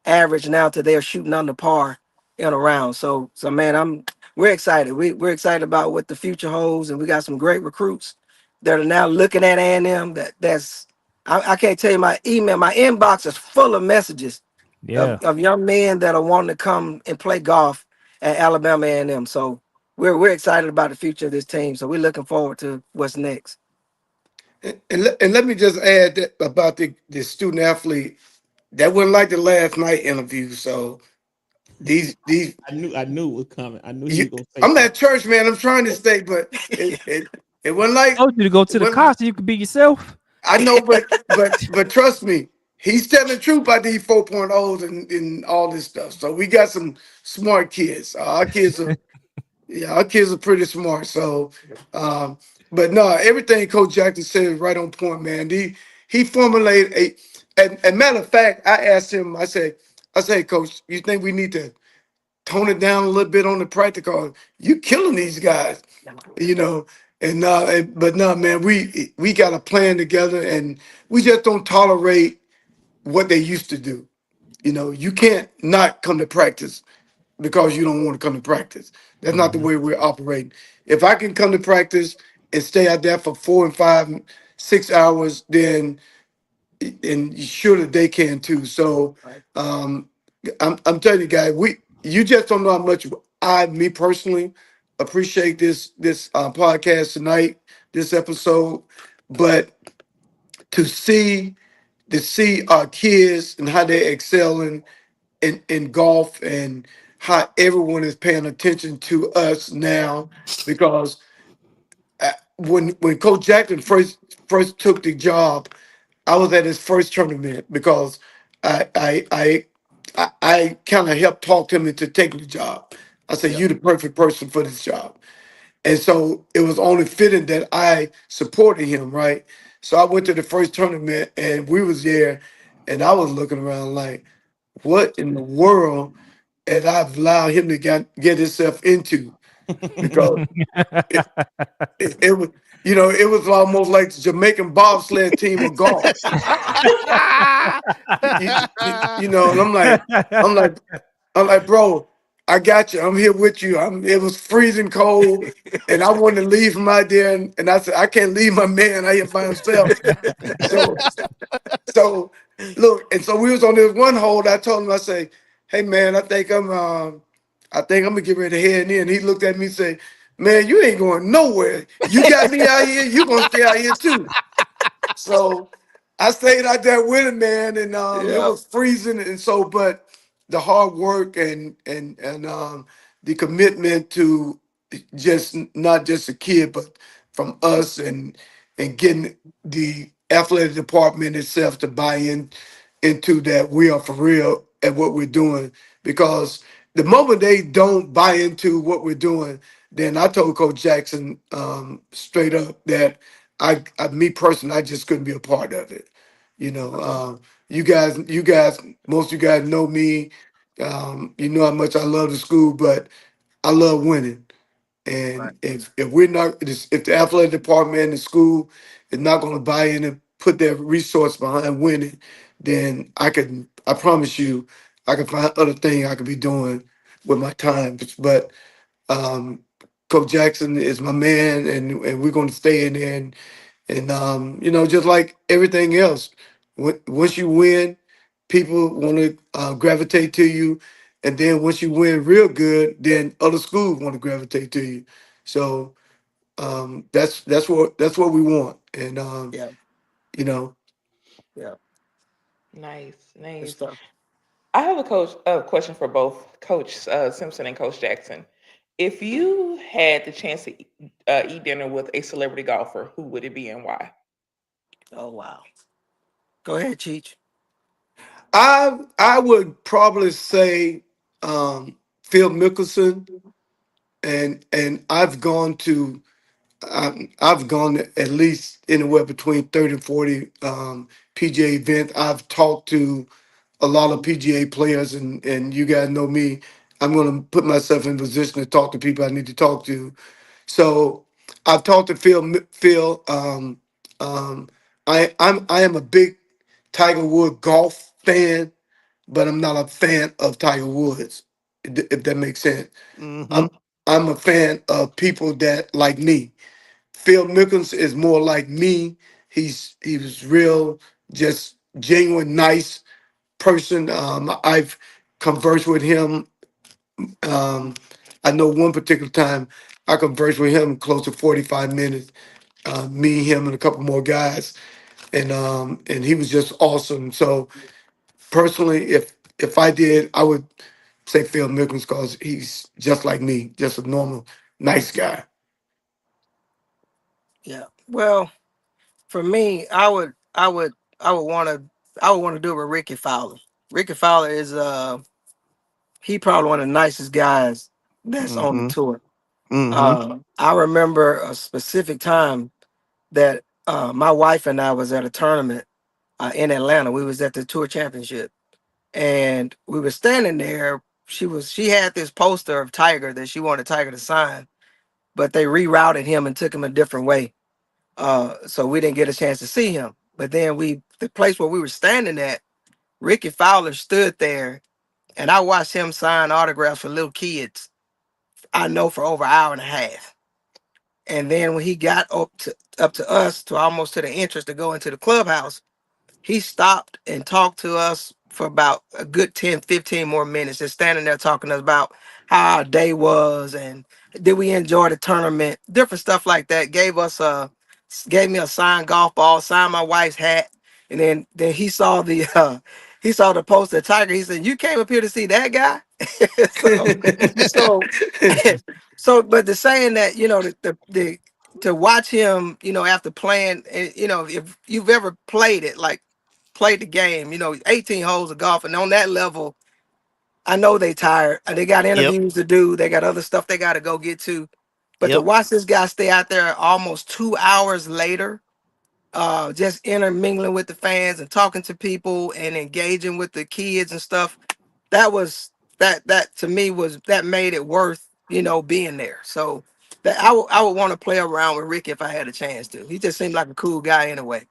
average now to they're shooting under par in a round. So man, we're excited. We're excited about what the future holds, and we got some great recruits that are now looking at A&M. I can't tell you, my inbox is full of messages of young men that are wanting to come and play golf at Alabama A&M. So we're excited about the future of this team. So we're looking forward to what's next. And let me just add that about the student athlete. That wasn't like the last night interview. So these I knew it was coming. I knew he was gonna say I'm something. at church, man. I'm trying to stay, but it wasn't I like told you to go to the car so you could be yourself. I know, but trust me, he's telling the truth about these 4.0s and all this stuff. So we got some smart kids. Our kids are pretty smart. So, but no, everything Coach Jackson said is right on point, man. He formulated and matter of fact, I asked him. I said, Coach, you think we need to tone it down a little bit on the practical? You killing these guys, you know. But no, man, we got a plan together, and we just don't tolerate what they used to do. You can't not come to practice because you don't want to come to practice. That's not the way we're operating. If I can come to practice and stay out there for 4 and 5, 6 hours, then and surely they can too. So I'm telling you guys, you just don't know how much me personally appreciate this podcast tonight, this episode. But to see our kids and how they're excelling in golf, and how everyone is paying attention to us now, because when Coach Jackson first took the job, I was at his first tournament because I kind of helped talk him into taking the job. I said, "You the perfect person for this job," and so it was only fitting that I supported him, right? So I went to the first tournament, and we was there, and I was looking around like, "What in the world?" And I've allowed him to get himself into, because it was, it was almost like the Jamaican bobsled team of golf. And I'm like, bro, I got you. I'm here with you. It was freezing cold, and I wanted to leave him out there, and I said, I can't leave my man out here by himself. So look, and so we was on this one hole. I told him, I say, hey man, I think I'm gonna get ready to head in. He looked at me and said, man, you ain't going nowhere. You got me out here, you gonna stay out here too. So I stayed out there with him, man, and it was freezing, and so, but the hard work and the commitment to just not just a kid, but from us, and getting the athletic department itself to buy in into that we are for real at what we're doing. Because the moment they don't buy into what we're doing, then I told Coach Jackson straight up that me personally, I just couldn't be a part of it. You know, you guys, most of you guys know me. You know how much I love the school, but I love winning. Right. And if we're not, if the athletic department and the school is not going to buy in and put their resource behind winning, then I promise you, I can find other things I could be doing with my time. But um, Coach Jackson is my man, and we're going to stay in there. And you know, just like everything else, once you win, people want to gravitate to you, and then once you win real good, then other schools want to gravitate to you. So that's what we want, and Yeah. you know, Yeah. Nice, Good nice. stuff. I have a question for both Coach Simpson and Coach Jackson. If you had the chance to eat dinner with a celebrity golfer, who would it be and why? Oh wow. Go ahead, Cheech. I would probably say Phil Mickelson, and I've gone at least anywhere between 30 and 40 PGA events. I've talked to a lot of PGA players, and you guys know me. I'm going to put myself in position to talk to people I need to talk to. So I've talked to Phil. I am a big Tiger Woods golf fan, but I'm not a fan of Tiger Woods, if that makes sense. Mm-hmm. I'm a fan of people that like me. Phil Mickelson is more like me. He was real, just genuine, nice person. I've conversed with him. Um, I know one particular time I conversed with him close to 45 minutes. Me, him, and a couple more guys, and he was just awesome. So personally, if I did, I would say Phil Mickelson because he's just like me, just a normal, nice guy. Yeah. Well, for me, I would want to do it with Ricky Fowler. Ricky Fowler is he probably one of the nicest guys that's on the Mm-hmm. tour. Mm-hmm. I remember a specific time that my wife and I was at a tournament in Atlanta. We was at the tour championship, and we were standing there. She had this poster of Tiger that she wanted Tiger to sign, but they rerouted him and took him a different way. So we didn't get a chance to see him. But then the place where we were standing at, Ricky Fowler stood there, and I watched him sign autographs for little kids. I know for over an hour and a half. And then when he got up to us, to almost to the entrance to go into the clubhouse, he stopped and talked to us for about a good 10, 15 more minutes, just standing there talking to us about how our day was and did we enjoy the tournament, different stuff like that. Gave me a signed golf ball, signed my wife's hat, and then he saw the poster of Tiger. He said, "You came up here to see that guy?" so so but the saying that, the to watch him, after playing, if you've ever played it, like played the game, 18 holes of golf, and on that level, I know they tired. They got Yep. interviews to do. They got other stuff they got to go get to. But to Yep. watch this guy stay out there almost 2 hours later, just intermingling with the fans and talking to people and engaging with the kids and stuff, that to me that made it worth, being there. So that I would want to play around with Ricky if I had a chance to. He just seemed like a cool guy anyway.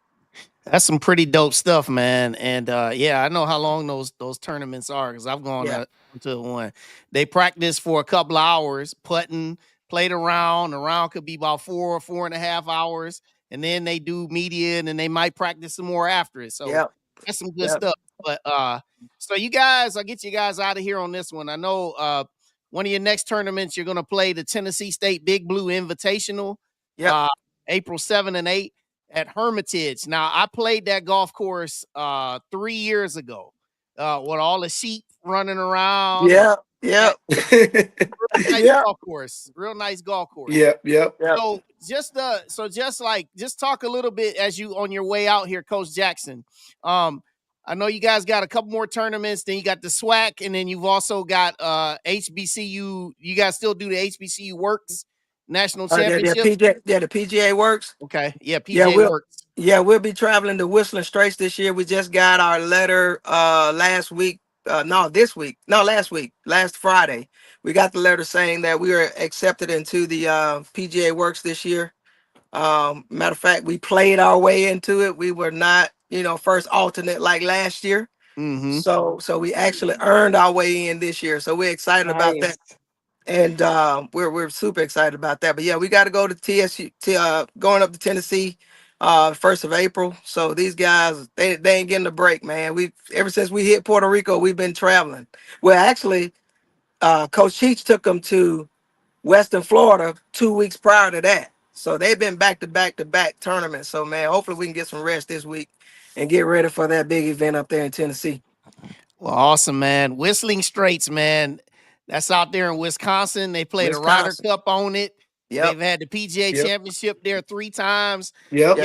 That's some pretty dope stuff, man. And yeah, I know how long those tournaments are because I've gone Yeah. to one. They practice for a couple of hours, putting, played around. The round could be about 4.5 hours, and then they do media, and then they might practice some more after it. So Yep. that's some good Yep. stuff. But so you guys, I'll get you guys out of here on this one. I know one of your next tournaments, you're gonna play the Tennessee State Big Blue Invitational, Yep. uh, April 7 and 8 at Hermitage. Now, I played that golf course 3 years ago with all the sheep running around. And Yep. Yep. real nice Yep. golf course. Real nice golf course. Yep, yep. Yep. So just talk a little bit as you on your way out here, Coach Jackson. I know you guys got a couple more tournaments. Then you got the SWAC, and then you've also got HBCU. You guys still do the HBCU Works National Championship? The PGA Works. Okay, yeah, PGA Works. Yeah, we'll be traveling to Whistling Straits this year. We just got our letter last week. Last Friday. We got the letter saying that we were accepted into the PGA Works this year. Matter of fact, we played our way into it. We were not, first alternate like last year. Mm-hmm. So we actually earned our way in this year. So we're excited about that. And we're super excited about that. But yeah, we got to go to TSU, going up to Tennessee, 1st of April. So these guys, they ain't getting a break, man. Ever since we hit Puerto Rico, we've been traveling. Well, actually, Coach Cheech took them to Western Florida 2 weeks prior to that. So they've been back to back tournaments. So man, hopefully we can get some rest this week and get ready for that big event up there in Tennessee. Well, awesome, man. Whistling Straits, man. That's out there in Wisconsin. They played a Ryder Cup on it. Yep. They've had the PGA Championship there 3 times. Yep.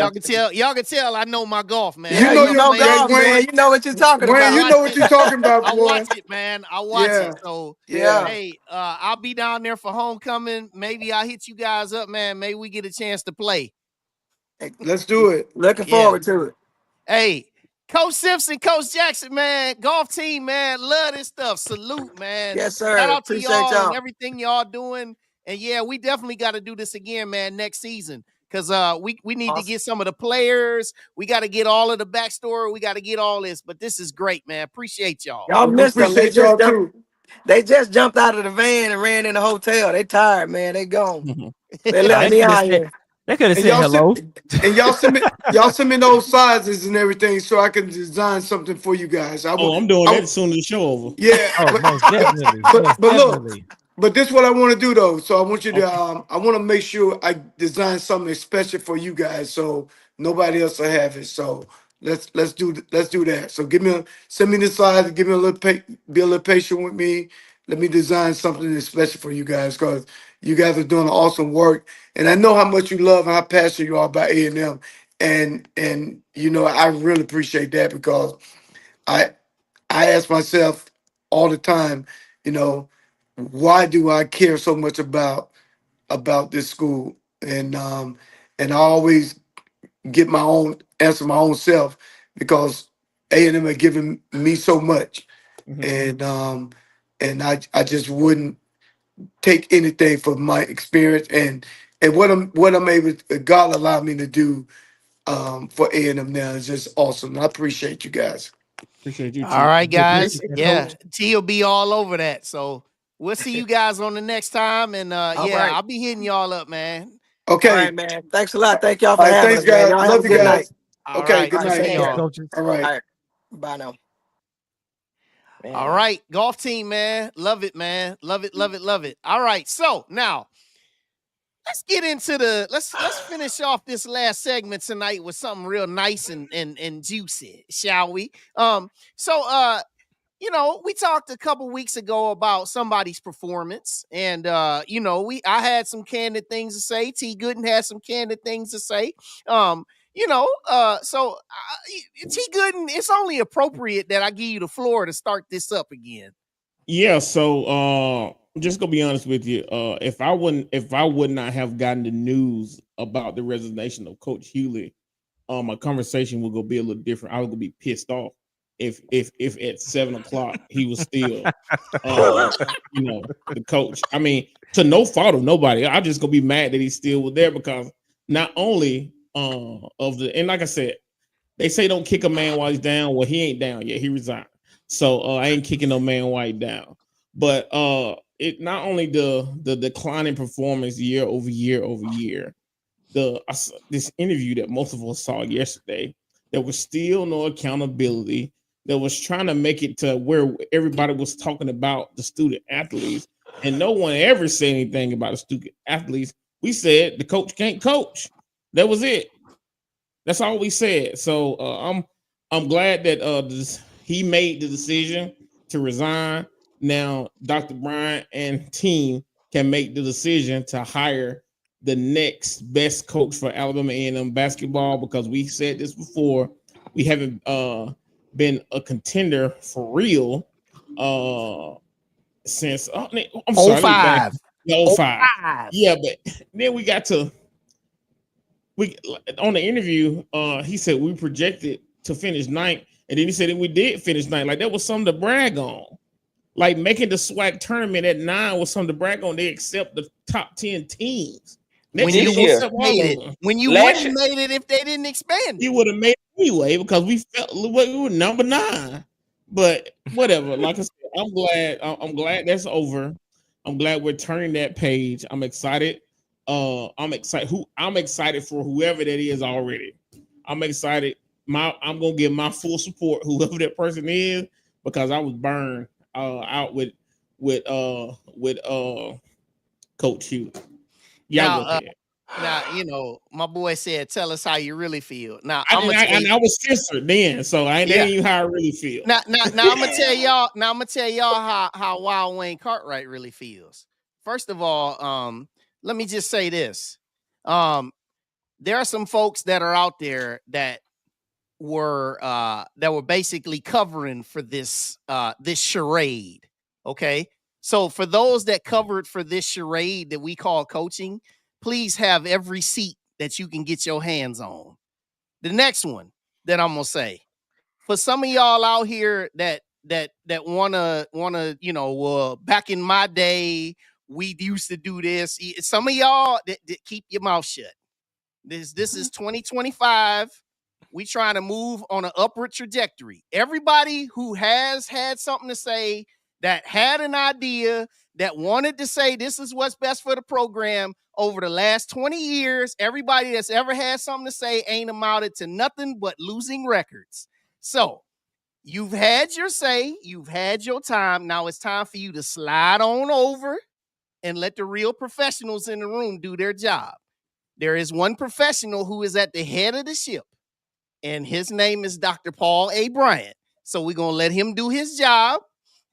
Y'all can tell I know my golf, man. Yeah, you know golf, man. You know what you're talking about. You know what you're talking about, boy. I watch it, man. I watch it. So hey, I'll be down there for homecoming. Maybe I'll hit you guys up, man. Maybe we get a chance to play. Let's do it. Looking forward to it. Hey, Coach Simpson, Coach Jackson, man, golf team, man, love this stuff. Salute, man. Yes, sir. Shout out to y'all and everything y'all doing. And yeah, we definitely got to do this again, man, next season. Because we need to get some of the players. We got to get all of the backstory. We got to get all this. But this is great, man. Appreciate y'all. Y'all missed them. They just jumped out of the van and ran in the hotel. They tired, man. They gone. They left me out here. They could have said hello. And y'all send me those sizes and everything so I can design something for you guys. I'm doing that as soon as the show over. Yeah. Most definitely. But look, but this is what I want to do though. So I want you to I want to make sure I design something special for you guys so nobody else will have it. So let's do that. So send me the slides, give me a little be a little patient with me. Let me design something special for you guys because you guys are doing awesome work. And I know how much you love and how passionate you are about A&M. And I really appreciate that because I ask myself all the time, why do I care so much about this school? And I always get answer my own self because A&M had given me so much. Mm-hmm. And I just wouldn't take anything from my experience and what I'm able to, God allowed me to do for A&M now is just awesome. I appreciate you guys. Appreciate you. All right, guys. Yeah, T will be all over that. So we'll see you guys on the next time. And I'll be hitting y'all up, man. Okay. All right, man. Thanks a lot. Thank y'all for having us, guys. Man. Love you guys. Night. Okay, good night. Y'all. All right. Bye now. Man. All right, golf team, man. Love it, man. Love it, love it, love it. All right, so now let's get into let's finish off this last segment tonight with something real nice and juicy, shall we? We talked a couple weeks ago about somebody's performance, and I had some candid things to say. T Gooden had some candid things to say. T Gooden, it's only appropriate that I give you the floor to start this up again. Yeah, so I'm just gonna be honest with you. If I would not have gotten the news about the resignation of Coach Hewlett, my conversation would go be a little different. I would be pissed off if at 7:00 he was still the coach. I mean, to no fault of nobody. I just gonna be mad that he still was there because not only and like I said, they say don't kick a man while he's down. Well, he ain't down yet. He resigned. So I ain't kicking no man while he's down. But it not only the declining performance year over year, this interview that most of us saw yesterday, there was still no accountability. That was trying to make it to where everybody was talking about the student athletes, and no one ever said anything about the student athletes. We said the coach can't coach. That was it. That's all we said. So I'm glad that he made the decision to resign. Now Dr. Bryant and team can make the decision to hire the next best coach for Alabama A&M basketball because we said this before. We haven't been a contender for real since I'm sorry, let me back. 05. Yeah, but then we on the interview, he said we projected to finish ninth, and then he said that we did finish ninth. Like that was something to brag on. Like making the SWAC tournament at 9 was something to brag on. They accept the top 10 teams. When you wouldn't made it if they didn't expand it. You would have made it anyway because we were number 9. But whatever. Like I said, I'm glad that's over. I'm glad we're turning that page. I'm excited. I'm excited for whoever that is already. I'm excited. I'm gonna give my full support, whoever that person is, because I was burned out with Coach Hugh. Now, my boy said, "Tell us how you really feel." Now, I was censored then, so that ain't how I really feel. Now, I'm gonna tell y'all. Now, I'm gonna tell y'all how Wild Wayne Cartwright really feels. First of all, let me just say this: there are some folks that are out there that were basically covering for this charade. Okay, so for those that covered for this charade that we call coaching, please have every seat that you can get your hands on. The next one that I'm gonna say, for some of y'all out here that wanna well, back in my day we used to do this. Some of y'all that keep your mouth shut. This is 2025. We trying to move on an upward trajectory. Everybody who has had something to say, that had an idea, that wanted to say this is what's best for the program over the last 20 years, everybody that's ever had something to say ain't amounted to nothing but losing records. So you've had your say, you've had your time. Now it's time for you to slide on over and let the real professionals in the room do their job. There is one professional who is at the head of the ship, and his name is Dr. Paul A. Bryant. So we're going to let him do his job.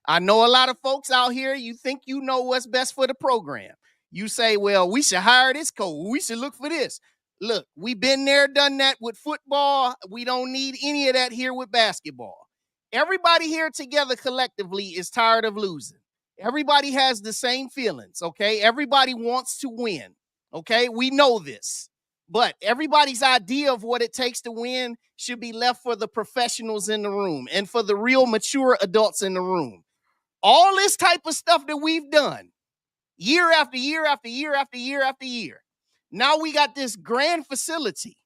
I know a lot of folks out here, you think you know what's best for the program. You say, well, we should hire this coach. We should look for this. Look, we've been there, done that with football. We don't need any of that here with basketball. Everybody here together collectively is tired of losing. Everybody has the same feelings, okay? Everybody wants to win, okay? We know this. But everybody's idea of what it takes to win should be left for the professionals in the room and for the real mature adults in the room. All this type of stuff that we've done year after year after year after year after year. Now we got this grand facility.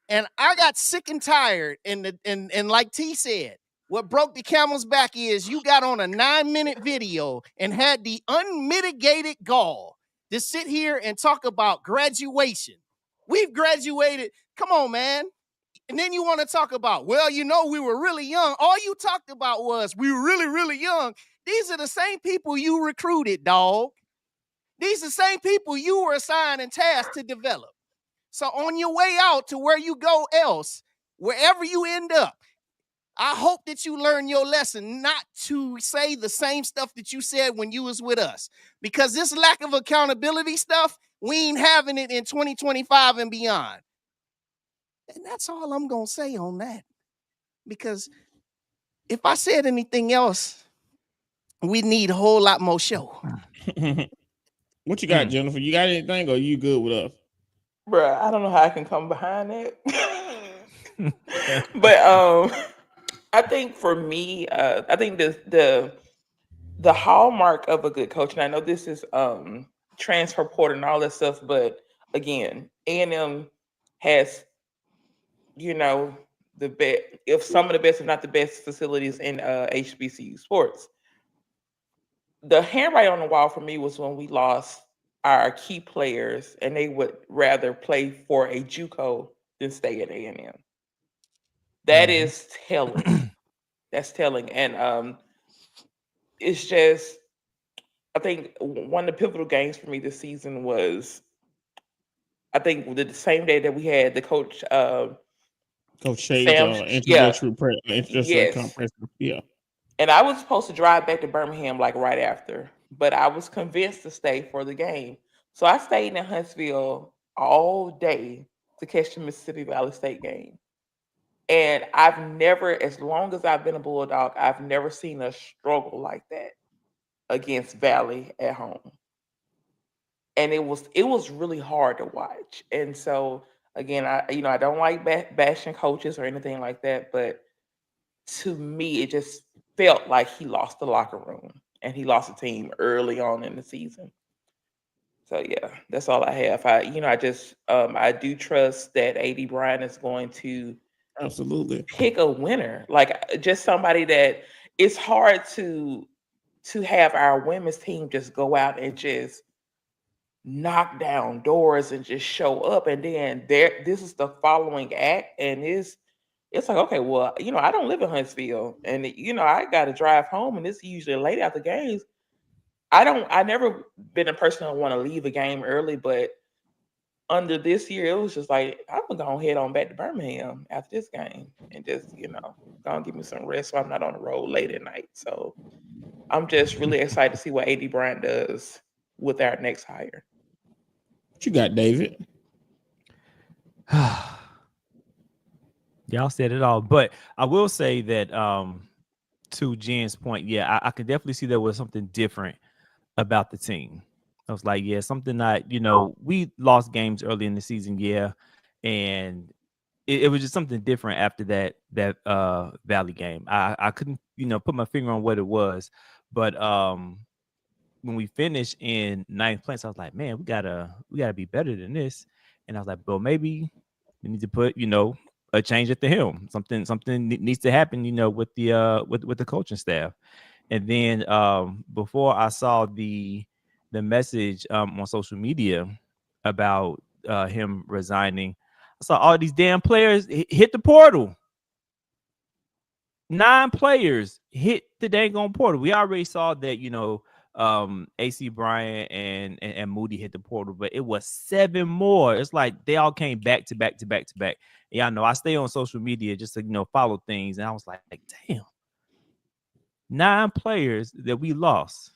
And I got sick and tired. And like T said, what broke the camel's back is you got on a 9-minute video and had the unmitigated gall to sit here and talk about graduation. We've graduated. Come on, man. And then you want to talk about, well, we were really young. All you talked about was we were really, really young. These are the same people you recruited, dog. These are the same people you were assigned and tasked to develop. So on your way out to where you go else, wherever you end up, I hope that you learn your lesson not to say the same stuff that you said when you was with us. Because this lack of accountability stuff, we ain't having it in 2025 and beyond. And that's all I'm going to say on that. Because if I said anything else, we need a whole lot more show. What you got, Jennifer? You got anything, or you good with us? Bruh, I don't know how I can come behind it. But I think for me, I think the hallmark of a good coach, and I know this is transfer portal and all that stuff, but again, A&M has, the best, if some of the best, if not the best facilities in HBCU sports. The handwriting on the wall for me was when we lost our key players and they would rather play for a JUCO than stay at A&M. That is telling. That's telling. And it's just, I think one of the pivotal games for me this season was, I think the same day that we had the coach Shay's introductory conference. Yeah. And I was supposed to drive back to Birmingham like right after, but I was convinced to stay for the game. So I stayed in Huntsville all day to catch the Mississippi Valley State game. And I've never, as long as I've been a Bulldog, I've never seen a struggle like that against Valley at home. And it was really hard to watch. And so again, I don't like bashing coaches or anything like that, but to me, it just felt like he lost the locker room and he lost the team early on in the season. So yeah, that's all I have. I do trust that AD Bryant is going to Absolutely. pick a winner, like just somebody that it's hard to have our women's team just go out and just knock down doors and just show up, and then this is the following act, and it's like, okay, well, I don't live in Huntsville, and I got to drive home, and it's usually late after games. I never been a person that want to leave a game early, but under this year, it was just like, I'm gonna go head on back to Birmingham after this game and just, gonna give me some rest so I'm not on the road late at night. So I'm just really excited to see what AD Bryant does with our next hire. What you got, David? Y'all said it all, but I will say that to Jen's point, yeah, I could definitely see there was something different about the team. I was like, yeah, something that, we lost games early in the season, yeah, and it was just something different after that Valley game. I couldn't, put my finger on what it was, but when we finished in ninth place, I was like, man, we gotta be better than this. And I was like, well, maybe we need to put, a change at the helm. Something needs to happen, with the with the coaching staff. And then before I saw the message on social media about him resigning, I saw all these damn players hit the portal. 9 players hit the dang on portal. We already saw that, AC Bryant and Moody hit the portal, but it was 7 more. It's like they all came back to back to back to back. Yeah, I know I stay on social media just to follow things, and I was like, damn, 9 players that we lost.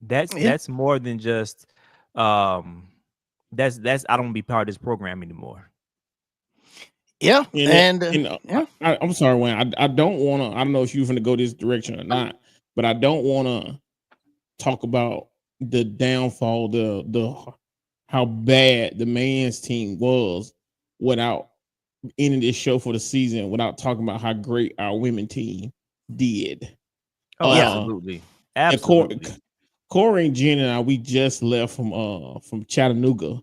That's more than just that's I don't be part of this program anymore. Yeah, I'm sorry, Wayne. I don't want to. I don't know if you're going to go this direction or not, but I don't want to talk about the downfall, the how bad the men's team was without ending this show for the season, without talking about how great our women team did. Oh, absolutely. Corey and Jen and I, we just left from Chattanooga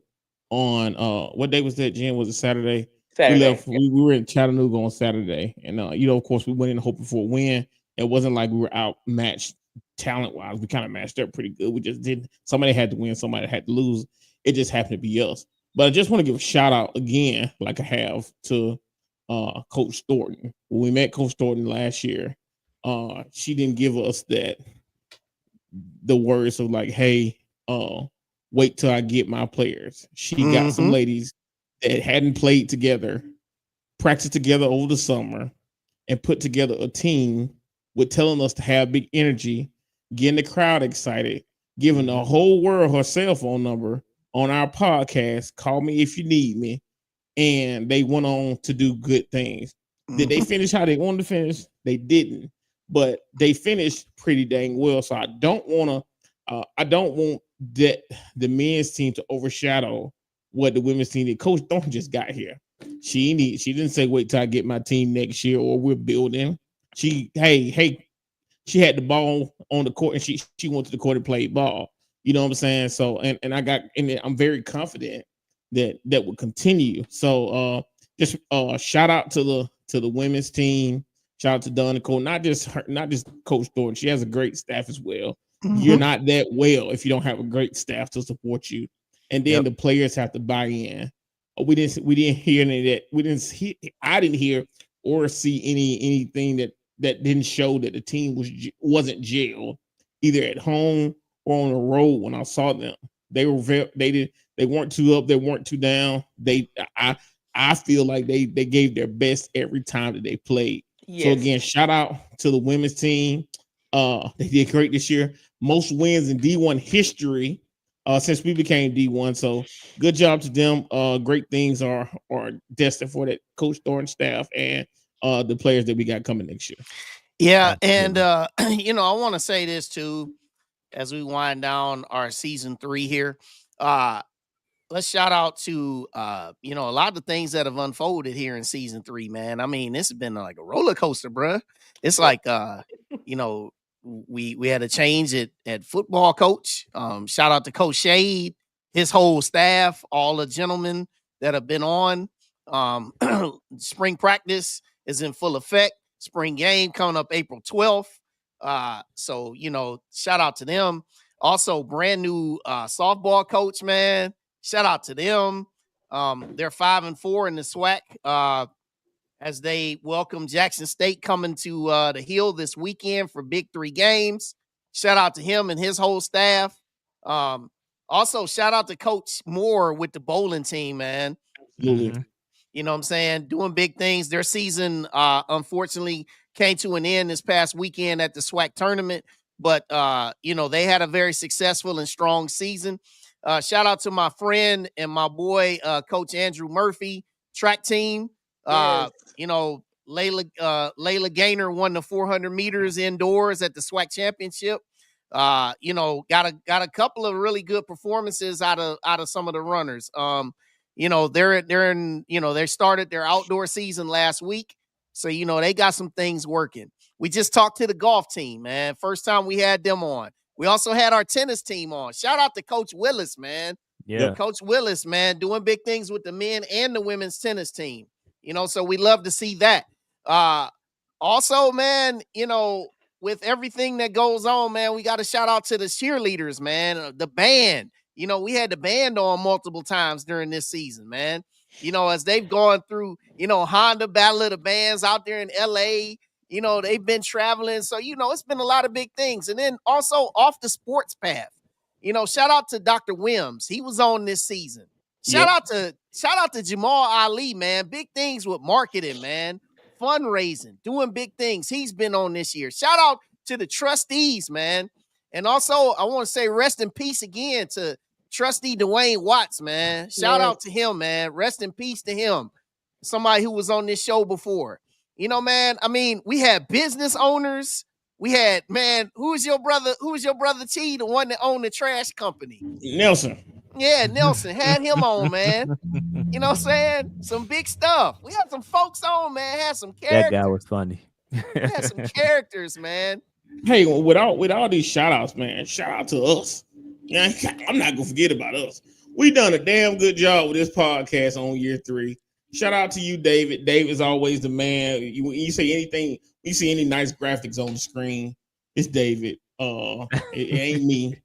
on what day was that, Jen? Was it Saturday? We left. We were in Chattanooga on Saturday, and of course, we went in hoping for a win. It wasn't like we were outmatched talent wise. We kind of matched up pretty good. We just didn't. Somebody had to win. Somebody had to lose. It just happened to be us. But I just want to give a shout out again, like I have, to Coach Thornton. When we met Coach Thornton last year, she didn't give us the words of like, hey, wait till I get my players. She got some ladies that hadn't played together, practiced together over the summer, and put together a team with telling us to have big energy, getting the crowd excited, giving the whole world her cell phone number on our podcast. Call me if you need me. And they went on to do good things. Did they finish how they wanted to finish? They didn't, but they finished pretty dang well. So I don't want that the men's team to overshadow what the women's team did. Coach Thornton just got here. She didn't say wait till I get my team next year or we're building. She had the ball on the court and she went to the court and played ball. You know what I'm saying? So and I'm very confident that will continue. So just shout out to the women's team. Shout out to Dawn Nicole, not just Coach Thornton. She has a great staff as well. You're not that well if you don't have a great staff to support you. And then the players have to buy in. We didn't hear any of that. I didn't hear or see anything that didn't show that the team wasn't jailed either at home or on the road. When I saw them, they weren't too up, they weren't too down. I feel like they gave their best every time that they played. Yes. So again, shout out to the women's team. They did great this year. Most wins in D1 history since we became D1. So good job to them. Great things are destined for that Coach Thornton staff and the players that we got coming next year. Yeah, and I want to say this too as we wind down our season 3 here. Let's shout out to a lot of the things that have unfolded here in season 3, man. I mean, this has been like a roller coaster, bruh. It's like we had a change at football coach. Shout out to Coach Shade, his whole staff, all the gentlemen that have been on. Spring practice is in full effect. Spring game coming up April 12th. So shout out to them. Also, brand new softball coach, man. Shout out to them. They're 5-4 in the SWAC as they welcome Jackson State coming to the Hill this weekend for Big 3 games. Shout out to him and his whole staff. Also, shout out to Coach Moore with the bowling team, man. Absolutely. You know what I'm saying? Doing big things. Their season, unfortunately, came to an end this past weekend at the SWAC tournament. But, they had a very successful and strong season. Shout out to my friend and my boy, Coach Andrew Murphy, track team. Yes. Layla Gaynor won the 400 meters indoors at the SWAC championship. Got a couple of really good performances out of some of the runners. They started their outdoor season last week. So, they got some things working. We just talked to the golf team, man. First time we had them on. We also had our tennis team on. Shout out to Coach Willis, man. Yeah. Coach Willis, man, doing big things with the men and the women's tennis team. So we love to see that. Also, man, with everything that goes on, man, we got to shout out to the cheerleaders, man. The band. We had the band on multiple times during this season, man. As they've gone through, Honda Battle of the Bands out there in LA. They've been traveling. So, it's been a lot of big things. And then also off the sports path, shout out to Dr. Wims. He was on this season. Shout out to Jamal Ali, man. Big things with marketing, man. Fundraising, doing big things. He's been on this year. Shout out to the trustees, man. And also, I want to say rest in peace again to Trustee Dwayne Watts, man. Shout out to him, man. Rest in peace to him. Somebody who was on this show before. Man, I mean, we had business owners. We had, man, who's your brother T, the one that owned the trash company? Nelson. Yeah, Nelson. Had him on, man. You know what I'm saying? Some big stuff. We had some folks on, man. Had some characters. That guy was funny. Had some characters, man. Hey, with all these shout outs, man, shout out to us. Yeah, I'm not gonna forget about us. We done a damn good job with this podcast on year 3. Shout out to you, David. David's always the man. You say anything, you see any nice graphics on the screen, it's David. It ain't me.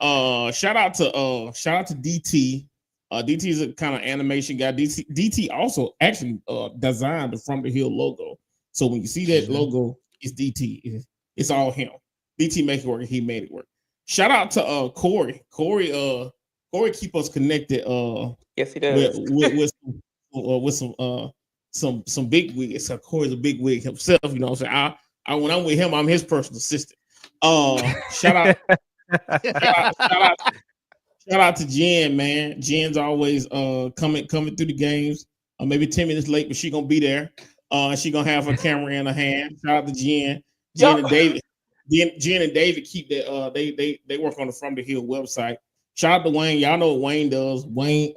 Shout out to DT. DT is a kind of animation guy. DT also actually designed the From the Hill logo. So when you see that logo, it's DT. It's all him. DT make it work. He made it work. Shout out to Corey. Corey keep us connected. Yes, he does. With some big wigs. So Corey's a big wig himself. You know what I'm saying? When I'm with him, I'm his personal assistant. Shout out. Shout out to Jen, man. Jen's always coming through the games. Maybe 10 minutes late, but she gonna be there. She gonna have her camera in her hand. Shout out to Jen. Jen and David. Jen and David keep that. They work on the From the Hill website. Shout out to Wayne. Y'all know what Wayne does. Wayne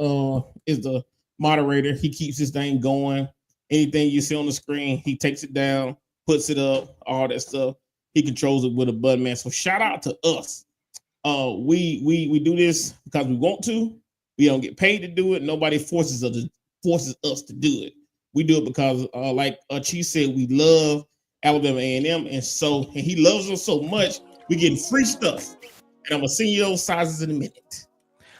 is the moderator. He keeps this thing going. Anything you see on the screen, he takes it down, puts it up, all that stuff. He controls it with a button, man. So shout out to us. We do this because we want to. We don't get paid to do it. Nobody forces us to do it. We do it because, like Chief said, we love Alabama A&M, and he loves us so much. We getting free stuff, and I'm gonna send you those sizes in a minute.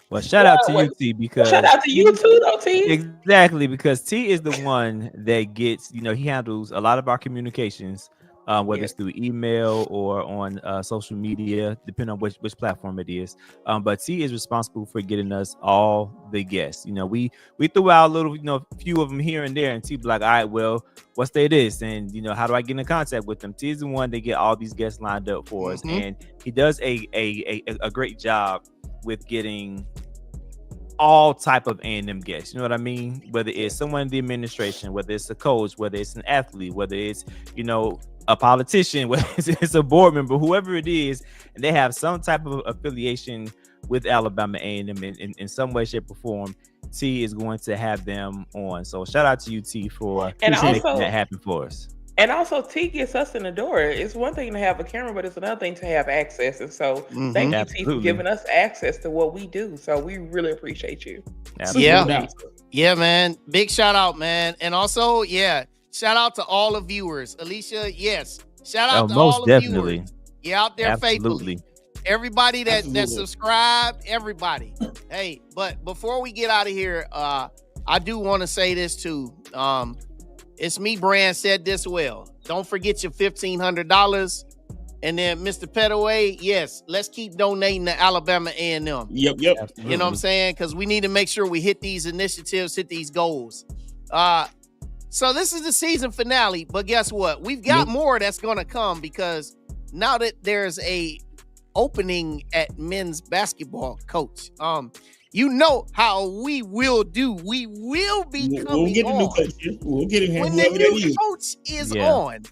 Well, shout out to you, T, because shout out to you too, though, T. Exactly, because T is the one that gets, he handles a lot of our communications. Whether it's through email or on social media, depending on which platform it is. But T is responsible for getting us all the guests. We threw out a little, few of them here and there, and T be like, all right, well, what's they this? And, how do I get in contact with them? T is the one that get all these guests lined up for us. And he does a great job with getting all type of A&M guests. You know what I mean? Whether it's someone in the administration, whether it's a coach, whether it's an athlete, whether it's, you know, a politician, whether it's a board member, whoever it is, and they have some type of affiliation with Alabama A&M in some way, shape, or form. T is going to have them on. So shout out to you, T, for making that happen for us. And also, T gets us in the door. It's one thing to have a camera, but it's another thing to have access. And so thank you, T, for giving us access to what we do. So we really appreciate you. Yeah, man. Big shout out, man. And also, shout out to all the viewers. Alicia, yes. Shout out to all the viewers. Yeah, out there faithfully. Everybody that subscribed, everybody. Hey, but before we get out of here, I do want to say this too. It's me, Brand, said this well. Don't forget your $1,500. And then Mr. Petaway, yes, let's keep donating to Alabama A&M. Yep. Absolutely. You know what I'm saying? Because we need to make sure we hit these initiatives, hit these goals. So this is the season finale, but guess what? We've got more that's going to come because now that there's a opening at men's basketball coach, you know how we will do. We will be coming We'll get on. a new coach. We'll get him when the new coach is on.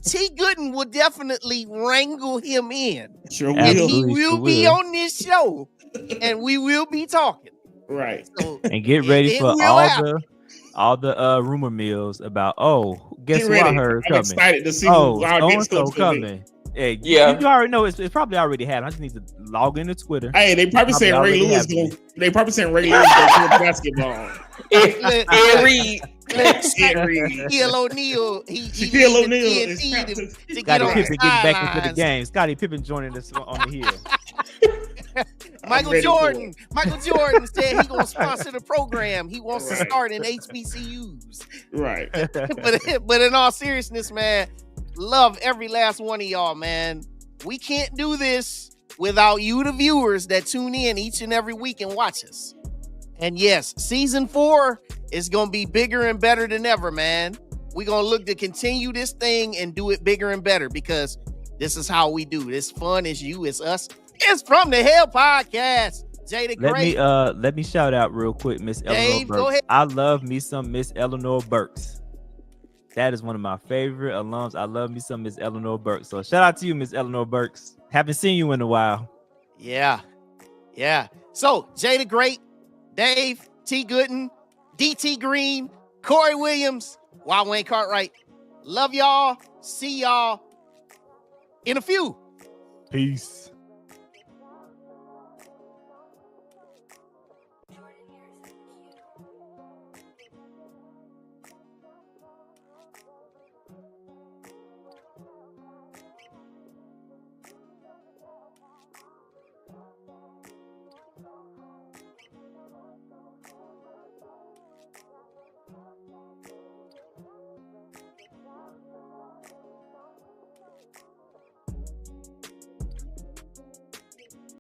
T. Gooden will definitely wrangle him in. Sure will. And he will be on this show, and we will be talking. Right. So and get ready for all the rumor mills about, guess who I heard coming. I'm excited to see who our next coach coming. Hey, you already know it's probably already happened. I just need to log into Twitter. Hey, they probably saying Ray Lewis going to basketball. Reed. Shaquille O'Neal. Shaquille O'Neal to get on Pippen getting back into the game. Scottie Pippen joining us on the hill. Michael Jordan said he's gonna sponsor the program. He wants to start in HBCUs. Right. But in all seriousness, man, love every last one of y'all, man. We can't do this without you, the viewers that tune in each and every week and watch us. And yes, season 4 is going to be bigger and better than ever, man. We're going to look to continue this thing and do it bigger and better because this is how we do. This fun is you, it's us. It's From the Hill Podcast. Jay the Great. Let me shout out real quick, Miss Eleanor Burks. Go ahead. I love me some Miss Eleanor Burks. That is one of my favorite alums. I love me some Miss Eleanor Burks. So shout out to you, Miss Eleanor Burks. Haven't seen you in a while. Yeah. So Jay the Great, Dave, T. Gooden, DT Green, Corey Williams, Wayne Cartwright. Love y'all. See y'all in a few. Peace.